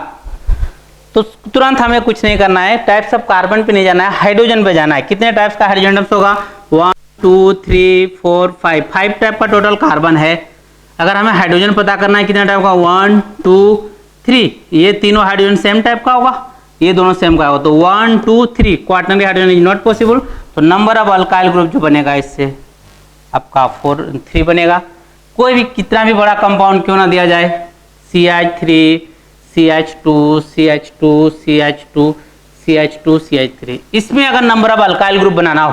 तो तुरंत हमें कुछ नहीं करना है, टाइप्स ऑफ कार्बन पे नहीं जाना है, हाइड्रोजन पे जाना है। कितने टाइप्स का हाइड्रोजन एटम्स होगा, 1 2 3 4 5 टाइप का टोटल कार्बन है। अगर हमें हाइड्रोजन पता करना है कितने टाइप का, 1 2 3, ये तीनों हाइड्रोजन सेम टाइप का होगा, ये दोनों सेम का होगा, तो 1 2 3 quaternary hydrogen is not possible. तो नंबर ऑफ अल्काइल ग्रुप जो बनेगा इससे आपका 3 बनेगा। कोई भी कितना भी बड़ा कंपाउंड क्यों ना दिया जाए, CH3 CH2 CH2 CH2 CH2 CH3, इसमें अगर नंबर ऑफ अल्काइल ग्रुप बनाना हो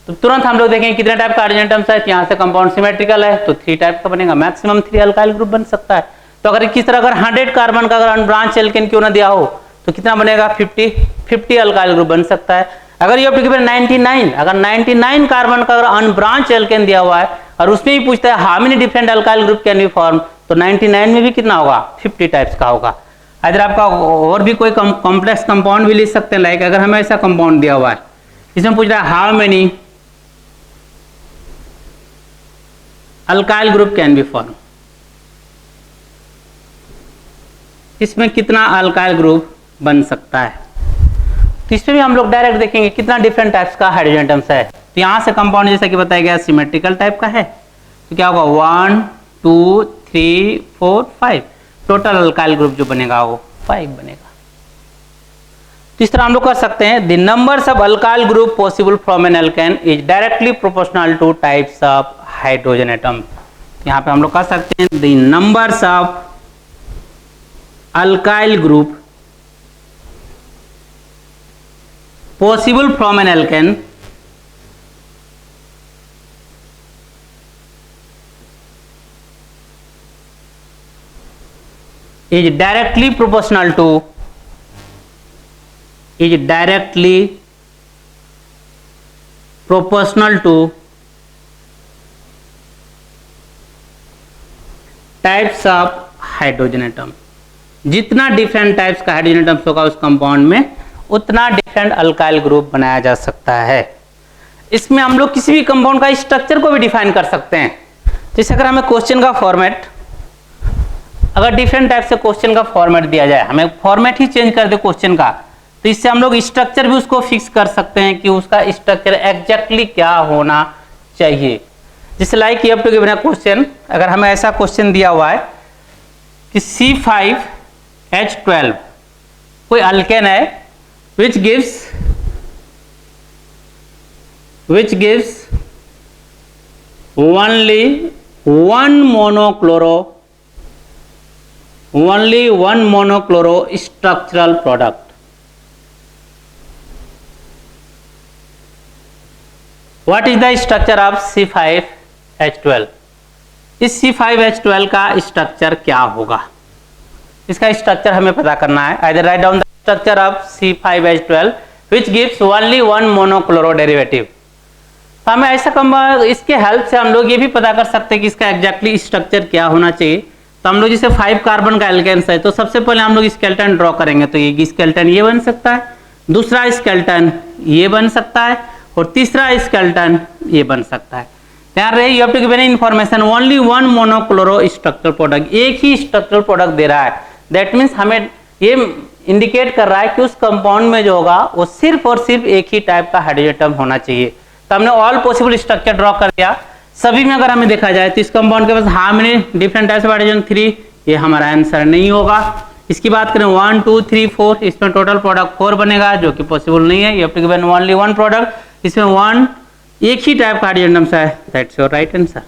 तो तुरंत हम लोग देखेंगे कितने टाइप का हाइड्रोजन एटम्स है, यहाँ से कंपाउंड सिमेट्रिकल है तो 3 टाइप का बनेगा, मैक्सिमम 3 अल्काइल ग्रुप बन सकता है। तो अगर किस तरह अगर 100 कार्बन का अगर अनब्रांच एल्केन क्यों ना दिया हो तो कितना बनेगा, 50 अल्काइल ग्रुप बन सकता है। अगर ये 99, अगर 99 कार्बन का अगर अनब्रांच एल्केन दिया हुआ है और उसमें भी पूछता है how many different alkyl group can be form, तो 99 में भी कितना होगा, 50 टाइप्स का होगा। अगर आपका और भी कोई कॉम्प्लेक्स कंपाउंड भी लिख सकते हैं, लाइक अगर हमें ऐसा कंपाउंड दिया हुआ है, इसमें पूछ रहा है how many alkyl group can be form, इसमें कितना अल्काइल ग्रुप बन सकता है। तो इसमें भी हम लोग डायरेक्ट देखेंगे कितना डिफरेंट टाइप्स का हाइड्रोजन एटम्स है। तो यहाँ से कंपाउंड जैसा कि बताया गया सिमेट्रिकल टाइप का है, तो क्या होगा 1 2 3 4 5, टोटल अल्काइल ग्रुप जो बनेगा वो 5 बनेगा। तो इस तरह हम लोग कर सकते हैं, the numbers of alkyl group possible from an alkane is directly proportional to types of hydrogen atom. यहाँ पे हम लोग कर सकते हैं, the numbers of alkyl group possible from an alkane is directly proportional to types of hydrogen atom। जितना different types का hydrogen atoms होगा उस कंपाउंड में उतना डिफरेंट अल्काइल ग्रुप बनाया जा सकता है। इसमें हम लोग किसी भी कंपाउंड का स्ट्रक्चर को भी डिफाइन कर सकते हैं। जैसे अगर हमें क्वेश्चन का फॉर्मेट, अगर डिफरेंट टाइप से क्वेश्चन का फॉर्मेट दिया जाए, हमें फॉर्मेट ही चेंज कर दे क्वेश्चन का, तो इससे हम लोग स्ट्रक्चर भी उसको फिक्स कर सकते हैं कि उसका स्ट्रक्चर एग्जैक्टली क्या होना चाहिए। जैसे like you have to given a question, अगर हमें ऐसा क्वेश्चन दिया हुआ है कि C5H12 कोई अल्केन है which gives only one monochloro structural product। What is the structure of C5H12? इस C5H12 का स्ट्रक्चर क्या होगा, इसका स्ट्रक्चर हमें पता करना है। Either write down the structure of C5H12 which gives only one monochloro derivative। तो हमें ऐसा कंपाउंड, इसके हेल्प से हम लोग ये भी पता कर सकते हैं कि इसका एग्जैक्टली स्ट्रक्चर क्या होना चाहिए। तो हम लोग जैसे 5 कार्बन का एल्केन्स है, तो सबसे पहले हम लोग स्केलेटन ड्रॉ करेंगे, तो ये स्केलेटन ये बन सकता है, दूसरा स्केलेटन ये बन सकता है, और तीसरा स्केलेटन ये बन सकता है। ध्यान रहे, you have to give an information only one monochloro structural product, एक ही स्ट्रक्चरल प्रोडक्ट दे रहा है। दैट मीन्स हमें ये इंडिकेट कर रहा है कि उस कंपाउंड में जो होगा वो सिर्फ और सिर्फ एक ही टाइप का हाइड्रोजन एटम होना चाहिए। तो हमने ऑल पॉसिबल स्ट्रक्चर ड्रॉ कर दिया। सभी में अगर हमें देखा जाए तो इस कंपाउंड के पास how many different types of hydrogen, 3, ये हमारा आंसर नहीं होगा। इसकी बात करें 1 2 3 4, इसमें टोटल प्रोडक्ट 4 बनेगा, जो कि पॉसिबल नहीं है। You have to given only one product, इसमें 1 एक ही टाइप का हाइड्रोजन एटम्स है। दैट्स योर राइट आंसर,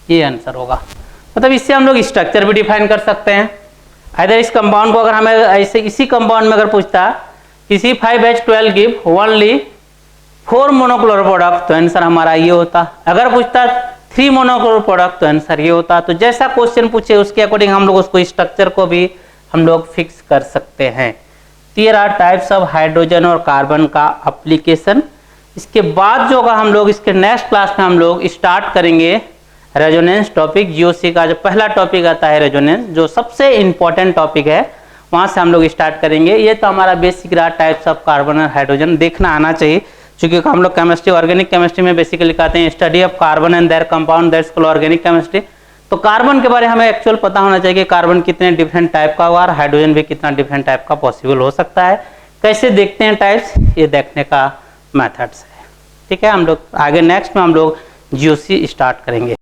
ये आंसर होगा। मतलब इससे हम लोग स्ट्रक्चर भी डिफाइन कर सकते हैं। इधर इस कंपाउंड को अगर हमें ऐसे इसी कंपाउंड में अगर पूछता कि C5H12 give only 4 monochloro product, तो आंसर हमारा ये होता। अगर पूछता 3 मोनोक्लोरो प्रोडक्ट, तो आंसर ये होता। तो जैसा क्वेश्चन पूछे उसके अकॉर्डिंग हम लोग उसको स्ट्रक्चर को भी हम लोग फिक्स कर सकते हैं। There are types of hydrogen और कार्बन का एप्लीकेशन। इसके बाद जो होगा हम लोग इसके नेक्स्ट क्लास में हम लोग स्टार्ट करेंगे रेजोनेंस टॉपिक। जीओसी का जो पहला टॉपिक आता है रेजोनेंस, जो सबसे इंपॉर्टेंट टॉपिक है, वहाँ से हम लोग स्टार्ट करेंगे। ये तो हमारा बेसिक रहा टाइप्स ऑफ कार्बन और हाइड्रोजन, देखना आना चाहिए, क्योंकि हम लोग केमिस्ट्री ऑर्गेनिक केमिस्ट्री में बेसिकली कहते हैं study of carbon and there compound, that's called organic chemistry. तो कार्बन के बारे में हमें एक्चुअल पता होना चाहिए कि कार्बन कितने डिफरेंट टाइप का हुआ और हाइड्रोजन भी कितना डिफरेंट टाइप का पॉसिबल हो सकता है। कैसे देखते हैं टाइप्स, ये देखने का मेथड्स है। ठीक है, हम लोग आगे नेक्स्ट में हम लोग जीओसी स्टार्ट करेंगे।